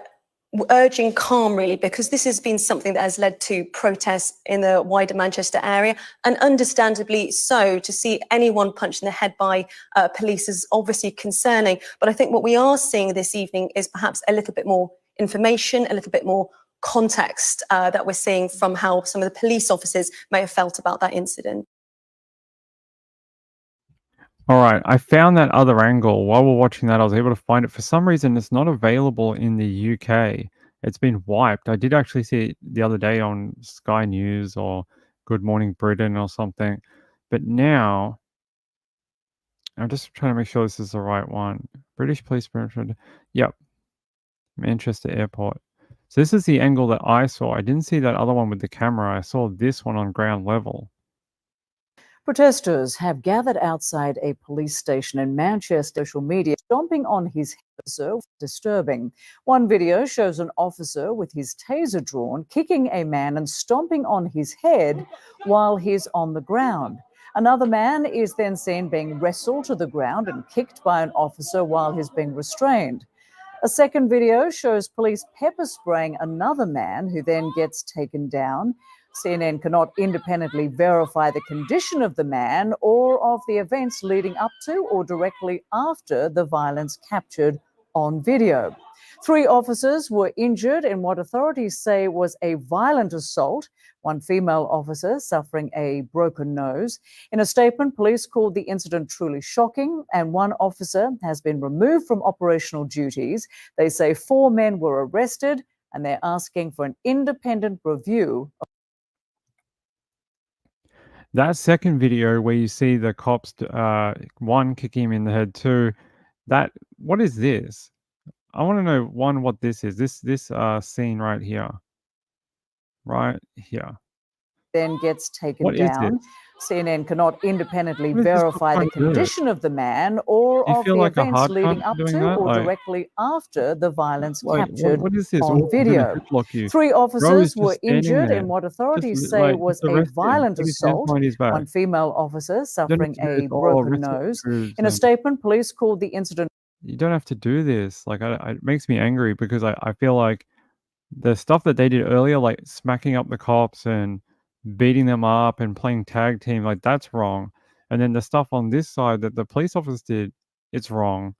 urging calm, really, because this has been something that has led to protests in the wider Manchester area, and understandably so. To see anyone punched in the head by police is obviously concerning. But I think what we are seeing this evening is perhaps a little bit more information, a little bit more context that we're seeing from how some of the police officers may have felt about that incident. All right, I found that other angle. While we're watching that, I was able to find it. For some reason, it's not available in the UK. It's been wiped. I did actually see it the other day on Sky News or Good Morning Britain or something. But now, I'm just trying to make sure this is the right one. British Police, yep, Manchester Airport. So this is the angle that I saw. I didn't see that other one with the camera. I saw this one on ground level. Protesters have gathered outside a police station in Manchester. Social media stomping on his officer was disturbing. One video shows an officer with his taser drawn, kicking a man and stomping on his head while he's on the ground. Another man is then seen being wrestled to the ground and kicked by an officer while he's being restrained. A second video shows police pepper spraying another man, who then gets taken down. CNN cannot independently verify the condition of the man or of the events leading up to or directly after the violence captured on video. 3 officers were injured in what authorities say was a violent assault, one female officer suffering a broken nose. In a statement, police called the incident truly shocking, and one officer has been removed from operational duties. They say 4 men were arrested, and they're asking for an independent review. That second video where you see the cops, 1 kicking him in the head, 2, what is this? I want to know, 1, what this is. This scene right here. Right here. Then gets taken What is down. this? CNN cannot independently What is this verify the trying to do? condition of the man or Do you of feel the like a events hard leading cunt up doing to that? or Like, directly after the violence like captured what is this? on Oh, I'm gonna video. headlock you. 3 Bro officers is just were standing injured there. in what Just authorities say was a arrest him. violent Put his hands assault, behind his back. one female officer You don't have suffering to do a this. Oh, broken wrist nose. moves In a and statement, police called the incident. you don't have to do this. Like, it makes me angry because I feel like the stuff that they did earlier, like smacking up the cops and beating them up and playing tag team, like that's wrong. And then the stuff on this side that the police officers did, it's wrong.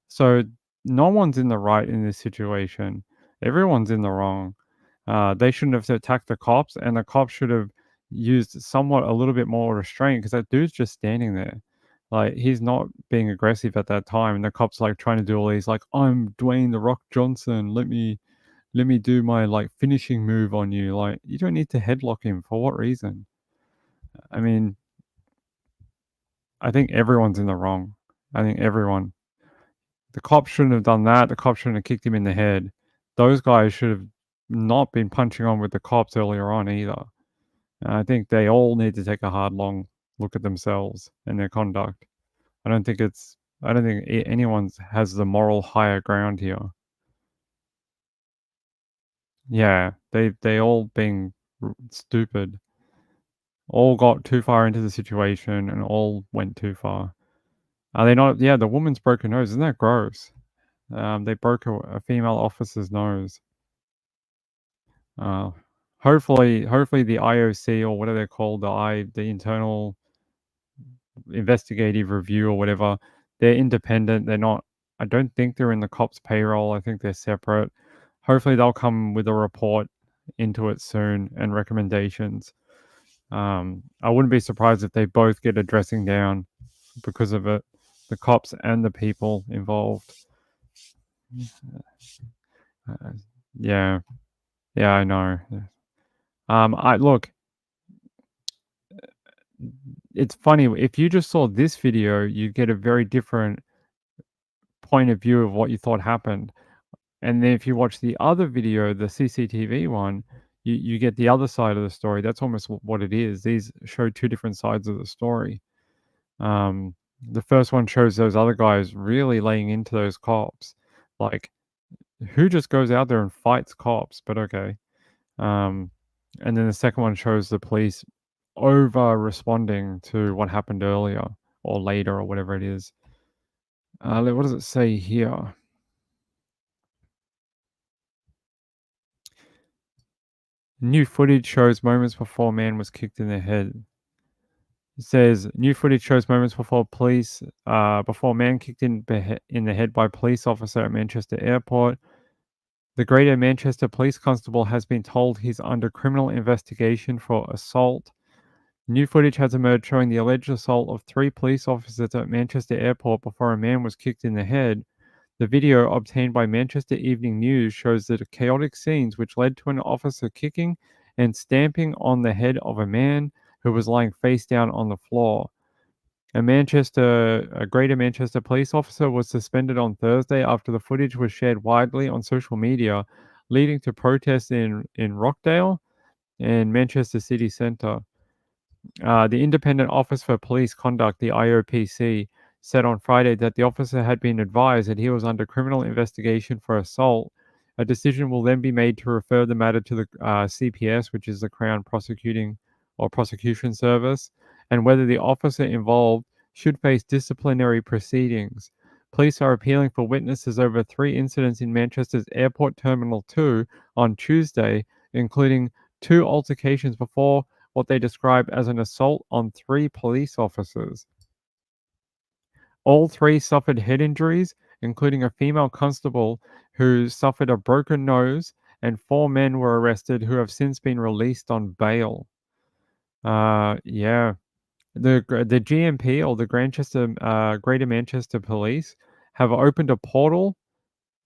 So no one's in the right in this situation. Everyone's in the wrong. They shouldn't have attacked the cops, and the cops should have used somewhat a little bit more restraint, because that dude's just standing there. Like, he's not being aggressive at that time, and the cops like trying to do all these like, I'm Dwayne the Rock Johnson, let me do my like finishing move on you. Like, you don't need to headlock him. For what reason? I mean, I think everyone's in the wrong. I think everyone. The cops shouldn't have done that. The cops shouldn't have kicked him in the head. Those guys should have not been punching on with the cops earlier on either. And I think they all need to take a hard, long look at themselves and their conduct. I don't think anyone has the moral higher ground here. Yeah, they all being stupid. All got too far into the situation and all went too far. Are they not? Yeah, the woman's broke her nose. Isn't that gross? They broke a female officer's nose. Hopefully the IOC or whatever they're called, the internal investigative review or whatever, they're independent. They're not. I don't think they're in the cops' payroll. I think they're separate. Hopefully they'll come with a report into it soon and recommendations. I wouldn't be surprised if they both get a dressing down because of it, the cops and the people involved. Yeah, I know. I look. It's funny if you just saw this video, you get a very different point of view of what you thought happened, and then if you watch the other video, the CCTV one, you get the other side of the story. That's almost what it is. These show two different sides of the story. The first one shows those other guys really laying into those cops. Like, who just goes out there and fights cops? But okay. And then the second one shows the police over responding to what happened earlier or later or whatever it is. What does it say here? New footage shows moments before man was kicked in the head. It says new footage shows moments before man kicked in the head by police officer at Manchester Airport. The Greater Manchester Police Constable has been told he's under criminal investigation for assault. New footage has emerged showing the alleged assault of 3 police officers at Manchester Airport before a man was kicked in the head. The video obtained by Manchester Evening News shows the chaotic scenes which led to an officer kicking and stamping on the head of a man who was lying face down on the floor. A Greater Manchester police officer was suspended on Thursday after the footage was shared widely on social media, leading to protests in Rockdale and Manchester City Centre. The Independent Office for Police Conduct, the IOPC, said on Friday that the officer had been advised that he was under criminal investigation for assault. A decision will then be made to refer the matter to the CPS, which is the Crown Prosecution Service, and whether the officer involved should face disciplinary proceedings. Police are appealing for witnesses over 3 incidents in Manchester's Airport Terminal 2 on Tuesday, including 2 altercations before what they describe as an assault on 3 police officers. All 3 suffered head injuries, including a female constable who suffered a broken nose, and 4 men were arrested who have since been released on bail. Yeah. The GMP, or the Greater Manchester Police, have opened a portal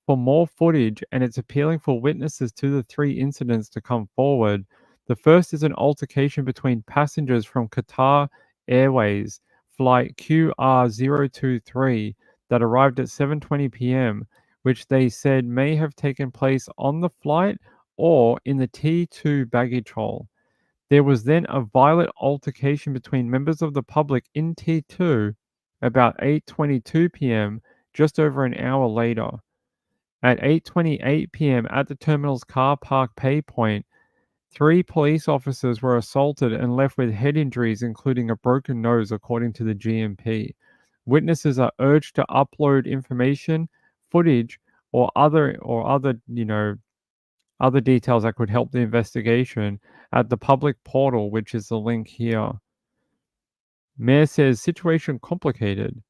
for more footage, and it's appealing for witnesses to the 3 incidents to come forward. The first is an altercation between passengers from Qatar Airways flight QR023 that arrived at 7:20 p.m., which they said may have taken place on the flight or in the T2 baggage hold. There was then a violent altercation between members of the public in T2 about 8:22 p.m., just over an hour later. At 8:28 p.m. at the terminal's car park pay point, 3 police officers were assaulted and left with head injuries, including a broken nose, according to the GMP. Witnesses are urged to upload information, footage, or other details that could help the investigation at the public portal, which is the link here. Mayor says situation complicated.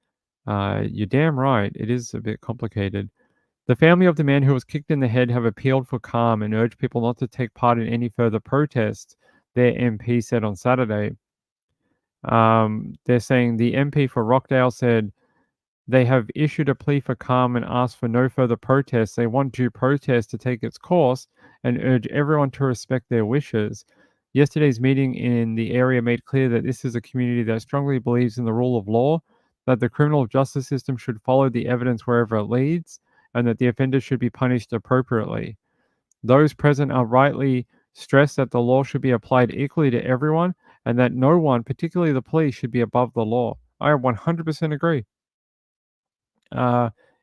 You're damn right. It is a bit complicated. The family of the man who was kicked in the head have appealed for calm and urged people not to take part in any further protests, their MP said on Saturday. They're saying the MP for Rockdale said they have issued a plea for calm and asked for no further protests. They want due protest to take its course and urge everyone to respect their wishes. Yesterday's meeting in the area made clear that this is a community that strongly believes in the rule of law, that the criminal justice system should follow the evidence wherever it leads, and that the offenders should be punished appropriately. Those present are rightly stressed that the law should be applied equally to everyone and that no one, particularly the police, should be above the law. I 100% agree.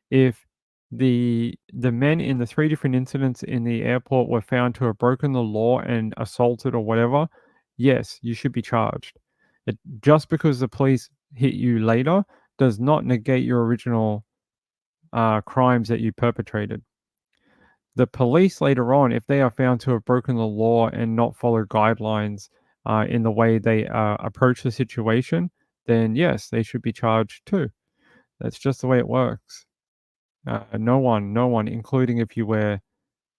If the men in the 3 different incidents in the airport were found to have broken the law and assaulted or whatever, yes, you should be charged. Just because the police hit you later does not negate your original crimes that you perpetrated. The police later on, if they are found to have broken the law and not followed guidelines in the way they approach the situation, then yes, they should be charged too. That's just the way it works. No one, including if you wear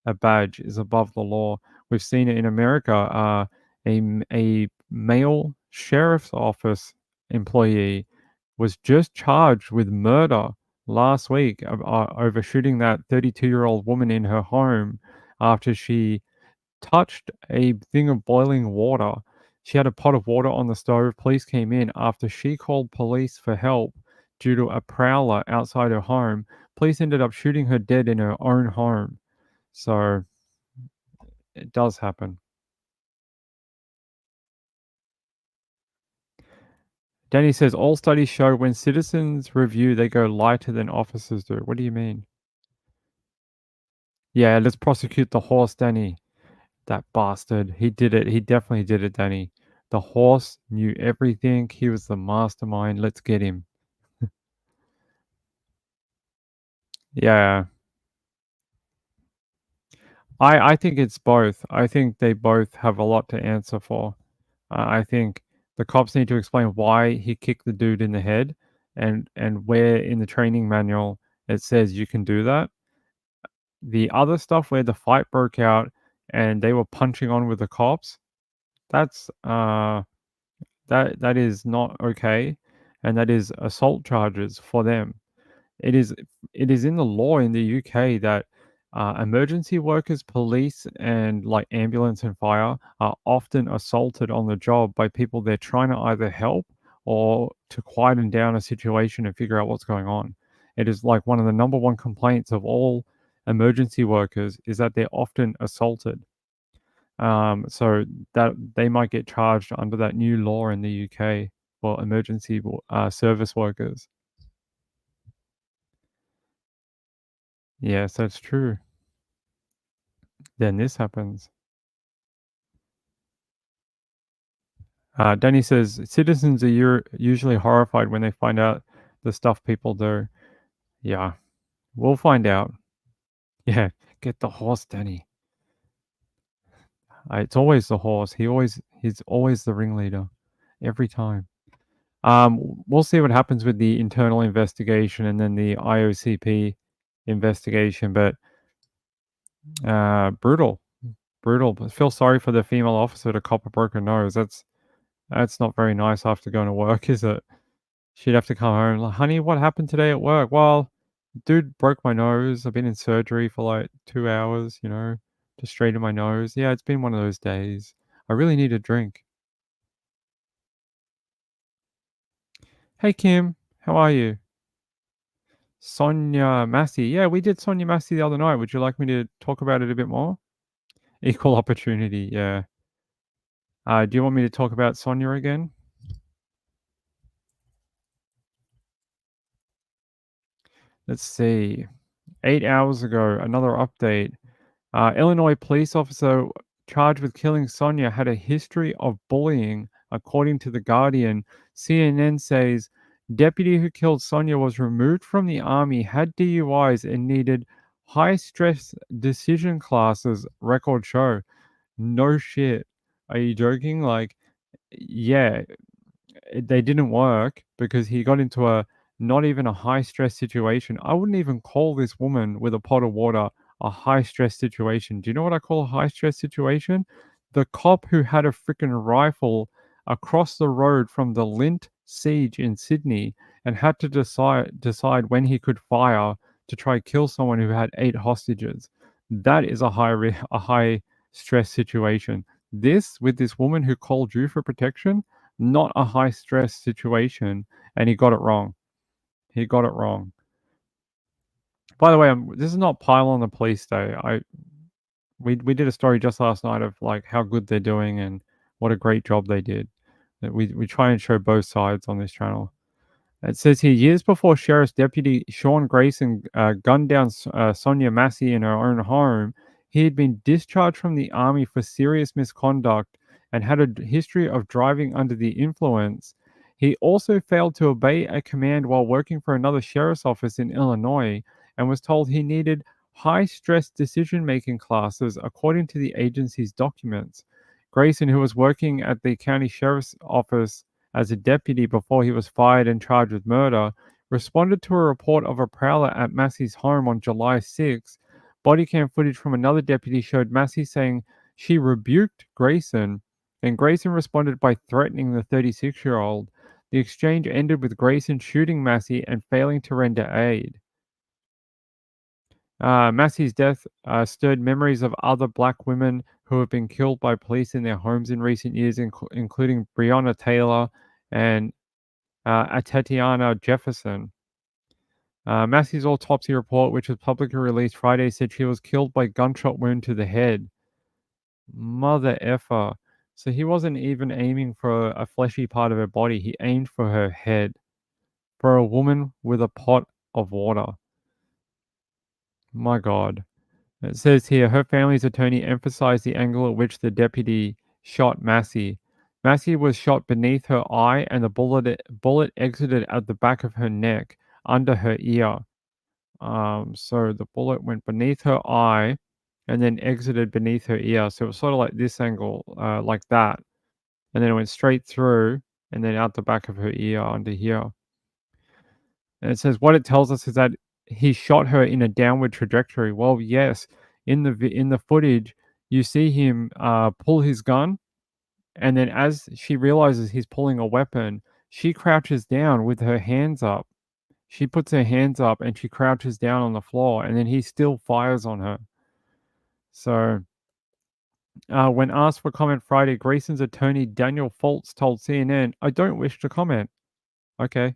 a badge, is above the law. We've seen it in America. A male sheriff's office employee was just charged with murder last week over shooting that 32-year-old woman in her home after she touched a thing of boiling water. She had a pot of water on the stove. Police came in after she called police for help due to a prowler outside her home. Police ended up shooting her dead in her own home. So it does happen. Danny says, all studies show when citizens review, they go lighter than officers do. What do you mean? Yeah, let's prosecute the horse, Danny. That bastard. He did it. He definitely did it, Danny. The horse knew everything. He was the mastermind. Let's get him. Yeah. I think it's both. I think they both have a lot to answer for. I think the cops need to explain why he kicked the dude in the head and where in the training manual it says you can do that. The other stuff where the fight broke out and they were punching on with the cops, that's that is not okay, and that is assault charges for them. It is in the law in the UK that emergency workers, police, and like ambulance and fire are often assaulted on the job by people they're trying to either help or to quieten down a situation and figure out what's going on. It is like one of the number one complaints of all emergency workers is that they're often assaulted. So that they might get charged under that new law in the UK for emergency service workers. Yes, that's true. Then this happens. Danny says, citizens are usually horrified when they find out the stuff people do. Yeah, we'll find out. Yeah, get the horse, Danny. It's always the horse. He's always the ringleader. Every time. We'll see what happens with the internal investigation and then the IOCP investigation, but brutal. But feel sorry for the female officer to cop a broken nose. That's not very nice after going to work, is it? She'd have to come home like, honey, what happened today at work? Well, dude broke my nose. I've been in surgery for like 2 hours, to straighten my nose. Yeah, it's been one of those days. I really need a drink. Hey, Kim. How are you? Sonia Massey. Yeah, we did Sonia Massey the other night. Would you like me to talk about it a bit more? Equal opportunity, yeah. Do you want me to talk about Sonia again? Let's see. 8 hours ago, another update. Illinois police officer charged with killing Sonia had a history of bullying, according to The Guardian. CNN says deputy who killed Sonia was removed from the army, had DUIs, and needed high-stress decision classes, record show. No shit. Are you joking? Like, yeah, they didn't work because he got into not even a high-stress situation. I wouldn't even call this woman with a pot of water a high-stress situation. Do you know what I call a high-stress situation? The cop who had a freaking rifle across the road from the Lint siege in Sydney and had to decide when he could fire to try kill someone who had 8 hostages. That is a high-stress situation. This, with this woman who called you for protection, not a high stress situation, and he got it wrong. He got it wrong. By the way, this is not pile on the police day. We did a story just last night of like how good they're doing and what a great job they did. We try and show both sides on this channel. It says here, years before Sheriff's Deputy Sean Grayson gunned down Sonia Massey in her own home, he had been discharged from the army for serious misconduct and had a history of driving under the influence. He also failed to obey a command while working for another sheriff's office in Illinois and was told he needed high-stress decision-making classes according to the agency's documents. Grayson, who was working at the county sheriff's office as a deputy before he was fired and charged with murder, responded to a report of a prowler at Massey's home on July 6. Body cam footage from another deputy showed Massey saying she rebuked Grayson, and Grayson responded by threatening the 36-year-old. The exchange ended with Grayson shooting Massey and failing to render aid. Massey's death stirred memories of other black women who have been killed by police in their homes in recent years, including Breonna Taylor and Atatiana Jefferson. Massey's autopsy report, which was publicly released Friday, said she was killed by gunshot wound to the head. Mother effer. So he wasn't even aiming for a fleshy part of her body. He aimed for her head. For a woman with a pot of water. My God. It says here, her family's attorney emphasized the angle at which the deputy shot Massey. Massey was shot beneath her eye and the bullet exited at the back of her neck, under her ear. So the bullet went beneath her eye and then exited beneath her ear. So it was sort of like this angle, like that. And then it went straight through and then out the back of her ear under here. And it says what it tells us is that he shot her in a downward trajectory. Well, yes, in the footage, you see him pull his gun, and then as she realizes he's pulling a weapon, she crouches down with her hands up. She puts her hands up and she crouches down on the floor, and then he still fires on her. So, when asked for comment Friday, Grayson's attorney Daniel Foltz told CNN, "I don't wish to comment." Okay.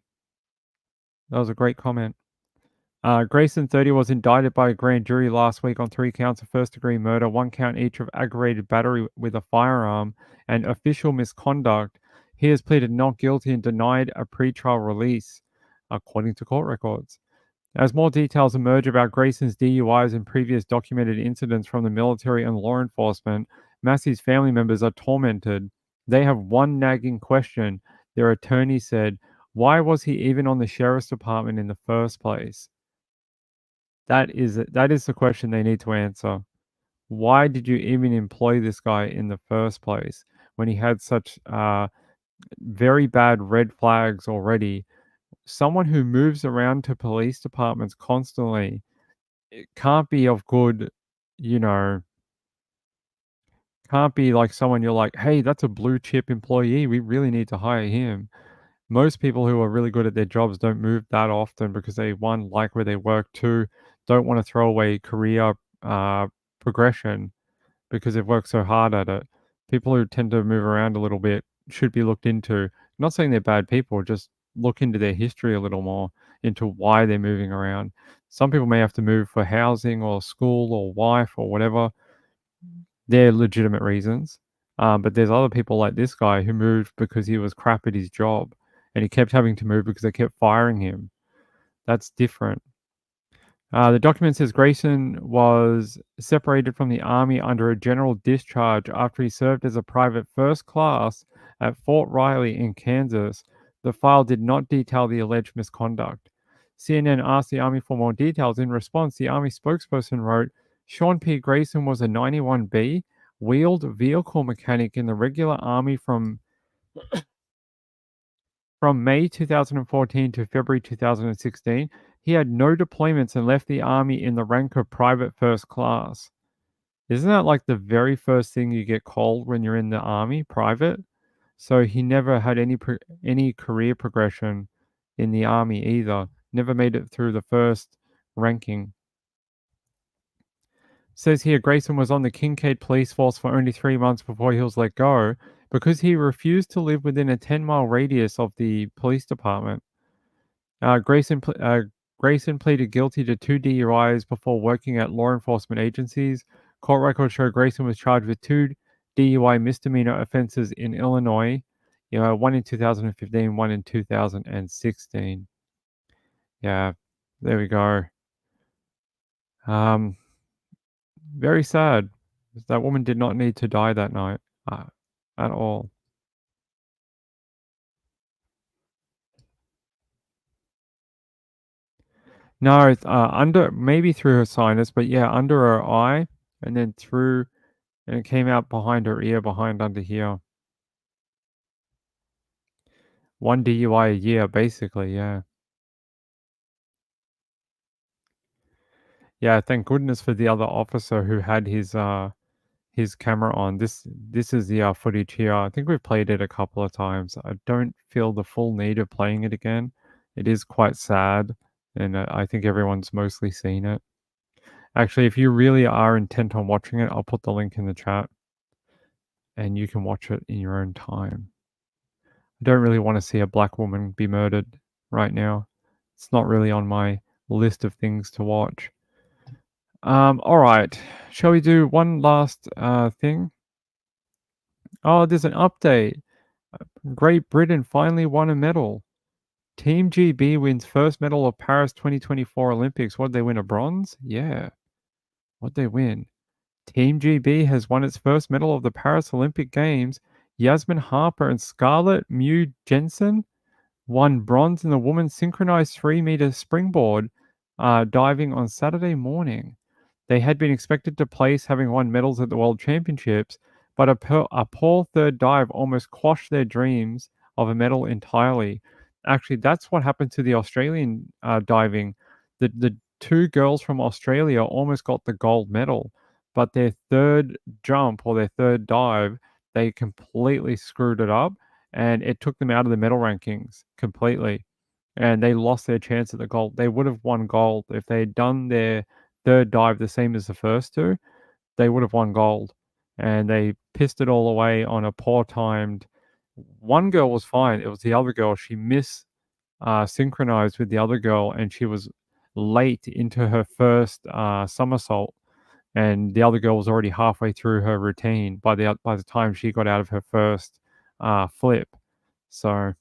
That was a great comment. Grayson, 30, was indicted by a grand jury last week on 3 counts of first-degree murder, 1 count each of aggravated battery with a firearm and official misconduct. He has pleaded not guilty and denied a pretrial release, according to court records. As more details emerge about Grayson's DUIs and previous documented incidents from the military and law enforcement, Massey's family members are tormented. They have one nagging question. Their attorney said, "Why was he even on the sheriff's department in the first place?" That is the question they need to answer. Why did you even employ this guy in the first place when he had such very bad red flags already? Someone who moves around to police departments constantly, it can't be of good, can't be like someone you're like, hey, that's a blue chip employee. We really need to hire him. Most people who are really good at their jobs don't move that often because they, one, like where they work, two, don't want to throw away career progression because they've worked so hard at it. People who tend to move around a little bit should be looked into. I'm not saying they're bad people, just look into their history a little more, into why they're moving around. Some people may have to move for housing or school or wife or whatever. They're legitimate reasons. But there's other people like this guy who moved because he was crap at his job. And he kept having to move because they kept firing him. That's different. The document says Grayson was separated from the Army under a general discharge after he served as a private first class at Fort Riley in Kansas. The file did not detail the alleged misconduct. CNN asked the Army for more details. In response, the Army spokesperson wrote, Sean P. Grayson was a 91B wheeled vehicle mechanic in the regular Army from May 2014 to February 2016, he had no deployments and left the Army in the rank of private first class. Isn't that like the very first thing you get called when you're in the Army, private? So he never had any career progression in the Army either. Never made it through the first ranking. Says here Grayson was on the Kincaid police force for only 3 months before he was let go because he refused to live within a 10-mile radius of the police department. Grayson pleaded guilty to 2 DUIs before working at law enforcement agencies. Court records show Grayson was charged with 2 DUI misdemeanor offenses in Illinois, one in 2015, one in 2016. Yeah, there we go. Very sad. That woman did not need to die that night at all. No, it's under, maybe through her sinus, but yeah, under her eye, and then through, and it came out behind her ear, behind under here. 1 DUI a year, basically, yeah. Yeah, thank goodness for the other officer who had his camera on. This is the footage here. I think we've played it a couple of times. I don't feel the full need of playing it again. It is quite sad, and I think everyone's mostly seen it. Actually, if you really are intent on watching it, I'll put the link in the chat, and you can watch it in your own time. I don't really want to see a black woman be murdered right now. It's not really on my list of things to watch. All right. Shall we do one last thing? Oh, there's an update. Great Britain finally won a medal. Team GB wins first medal of Paris 2024 Olympics. What did they win? A bronze? Yeah. What did they win? Team GB has won its first medal of the Paris Olympic Games. Yasmin Harper and Scarlett Mew Jensen won bronze in the women's synchronized 3-meter springboard diving on Saturday morning. They had been expected to place, having won medals at the World Championships, but a poor third dive almost quashed their dreams of a medal entirely. Actually, that's what happened to the Australian diving. The 2 girls from Australia almost got the gold medal, but their third jump or their third dive, they completely screwed it up, and it took them out of the medal rankings completely, and they lost their chance at the gold. They would have won gold if they had done their third dive the same as the first 2. They would have won gold, and they pissed it all away on a poor timed. One girl was fine. It was the other girl. She synchronized with the other girl, and she was late into her first somersault, and the other girl was already halfway through her routine by the time she got out of her first flip. So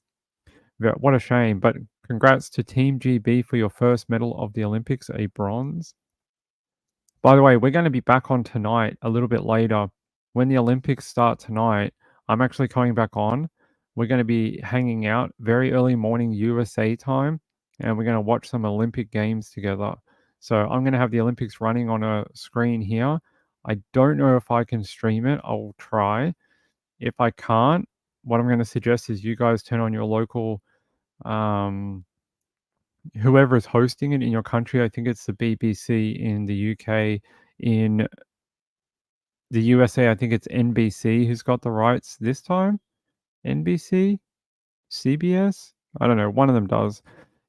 what a shame. But congrats to Team GB for your first medal of the Olympics, a bronze. By the way, we're going to be back on tonight a little bit later. When the Olympics start tonight, I'm actually coming back on. We're going to be hanging out very early morning USA time, and we're going to watch some Olympic Games together. So I'm going to have the Olympics running on a screen here. I don't know if I can stream it. I'll try. If I can't, what I'm going to suggest is you guys turn on your local, whoever is hosting it in your country. I think it's the BBC in the UK. In the USA, I think it's NBC who's got the rights this time. NBC? CBS? I don't know. One of them does.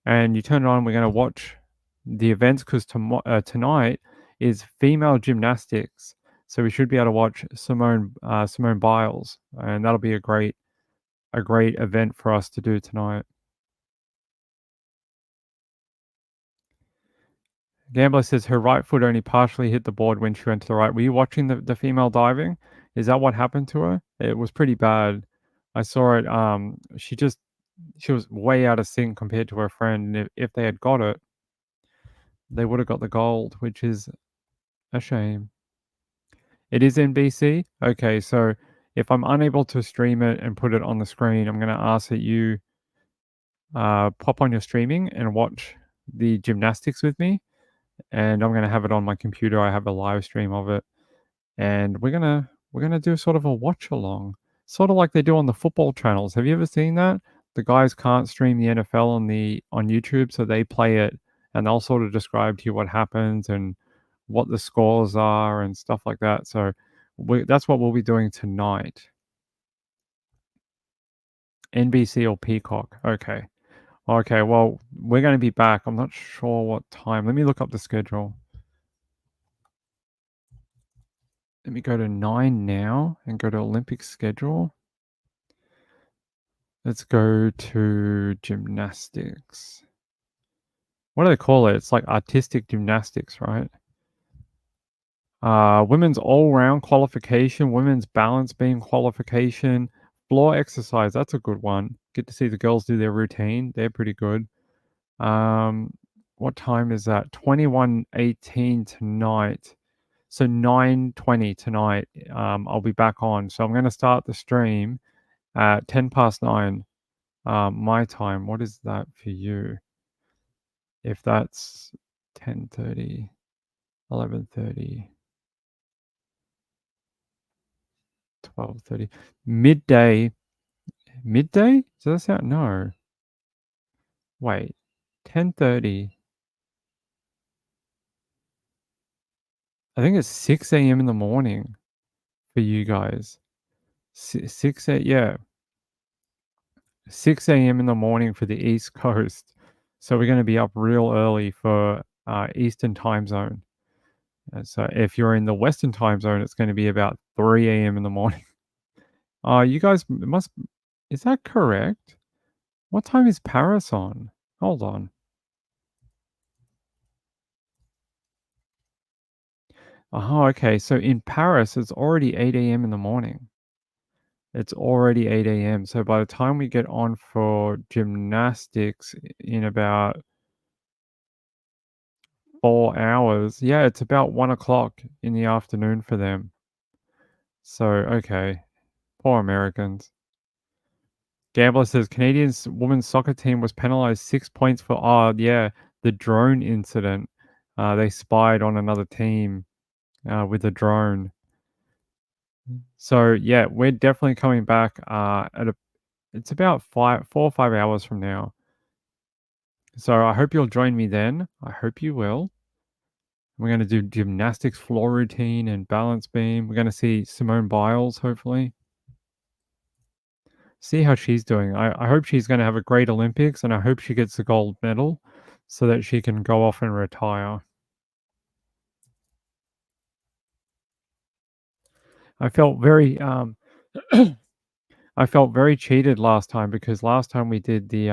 And you turn it on. We're going to watch the events because tonight is female gymnastics. So we should be able to watch Simone Biles. And that'll be a great event for us to do tonight. Gambler says her right foot only partially hit the board when she went to the right. Were you watching the female diving? Is that what happened to her? It was pretty bad. I saw it. She was way out of sync compared to her friend. And if they had got it, they would have got the gold, which is a shame. It is NBC? Okay, so if I'm unable to stream it and put it on the screen, I'm going to ask that you pop on your streaming and watch the gymnastics with me. And I'm going to have it on my computer. I have a live stream of it. And we're going to do sort of a watch along. Sort of like they do on the football channels. Have you ever seen that? The guys can't stream the NFL on YouTube, so they play it and they'll sort of describe to you what happens and what the scores are and stuff like that. So that's what we'll be doing tonight. NBC or Peacock. Okay. Okay, well, we're going to be back. I'm not sure what time. Let me look up the schedule. Let me go to 9 now and go to Olympic schedule. Let's go to gymnastics. What do they call it? It's like artistic gymnastics, right? Women's all-round qualification, women's balance beam qualification, floor exercise. That's a good one. Get to see the girls do their routine. They're pretty good. What time is that? 21:18 tonight. So 9:20 tonight. I'll be back on. So I'm going to start the stream at 9:10 my time. What is that for you? If that's 10:30, 11:30, 12:30, midday. Midday? Does that sound? No. Wait. 10:30. I think it's 6 a.m. in the morning for you guys. 6 yeah. 6 a.m. in the morning for the East Coast. So we're going to be up real early for Eastern time zone. So if you're in the Western time zone, it's going to be about 3 a.m. in the morning. You guys must... Is that correct? What time is Paris on? Hold on. Oh, okay. So in Paris, it's already 8 a.m. in the morning. It's already 8 a.m. So by the time we get on for gymnastics in about 4 hours, yeah, it's about 1 o'clock in the afternoon for them. So, okay. Poor Americans. Gambler says Canadian women's soccer team was penalized 6 points for, yeah, the drone incident. They spied on another team with a drone. So, yeah, we're definitely coming back it's about 4 or 5 hours from now. So I hope you'll join me then. I hope you will. We're going to do gymnastics floor routine and balance beam. We're going to see Simone Biles, hopefully. See how she's doing. I hope she's going to have a great Olympics, and I hope she gets the gold medal so that she can go off and retire. I felt very I felt very cheated last time because last time we did the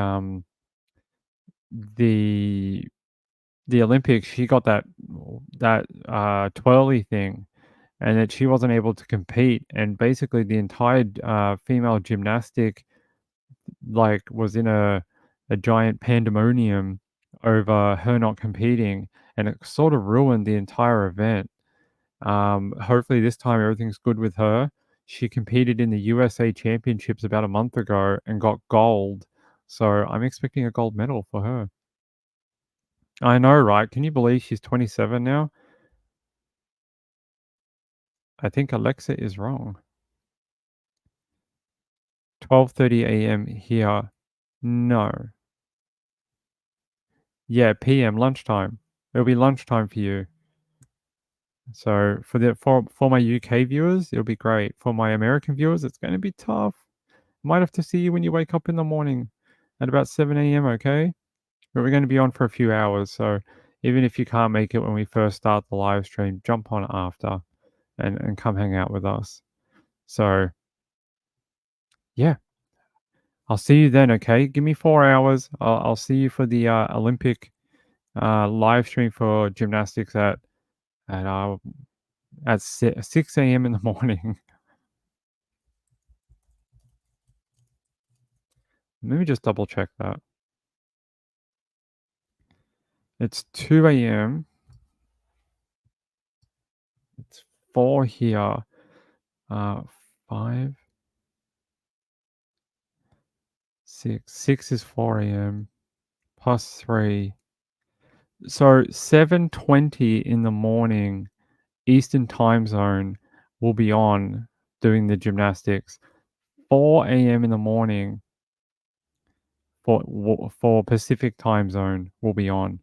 Olympics, she got that twirly thing, and that she wasn't able to compete, and basically the entire female gymnastic was in a giant pandemonium over her not competing, and it sort of ruined the entire event. Hopefully this time everything's good with her. She competed in the USA Championships about a month ago and got gold, so I'm expecting a gold medal for her. I know, right? Can you believe she's 27 now? I think Alexa is wrong. 12:30 a.m. here. No. Yeah, PM, lunchtime. It'll be lunchtime for you. So for my UK viewers, it'll be great. For my American viewers, it's going to be tough. Might have to see you when you wake up in the morning at about 7 a.m., okay? But we're going to be on for a few hours, so even if you can't make it when we first start the live stream, jump on after and come hang out with us. So, yeah. I'll see you then, okay? Give me 4 hours. I'll see you for the Olympic live stream for gymnastics at 6 a.m. in the morning. Let me just double check that. It's 2 a.m. It's 4 here. 5. 6. 6 is 4 a.m. plus 3. So 7:20 in the morning, Eastern time zone, will be on doing the gymnastics. 4 a.m. in the morning for Pacific time zone will be on.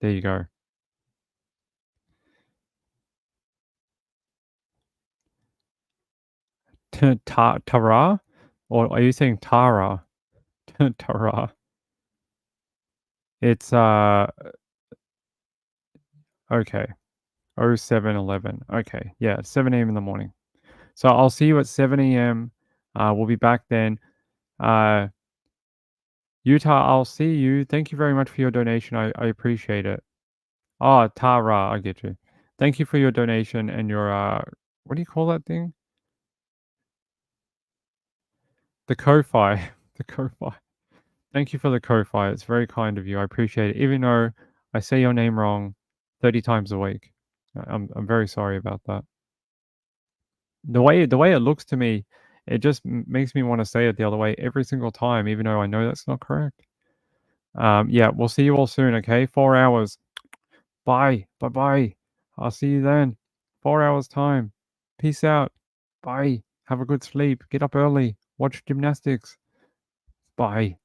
There you go. Tara? Or are you saying Tara? Tara. It's okay. 0711. Okay, yeah, it's 7 a.m. in the morning. So I'll see you at 7 a.m. We'll be back then. Utah, I'll see you. Thank you very much for your donation. I appreciate it. Oh, Tara, I get you. Thank you for your donation and your what do you call that thing? The Ko-Fi. The Ko-Fi. Thank you for the Ko-Fi. It's very kind of you. I appreciate it. Even though I say your name wrong 30 times a week. I'm very sorry about that. The way it looks to me, it just makes me want to say it the other way every single time, even though I know that's not correct. Yeah, we'll see you all soon, okay? 4 hours. Bye. Bye-bye. I'll see you then. 4 hours time. Peace out. Bye. Have a good sleep. Get up early. Watch gymnastics. Bye.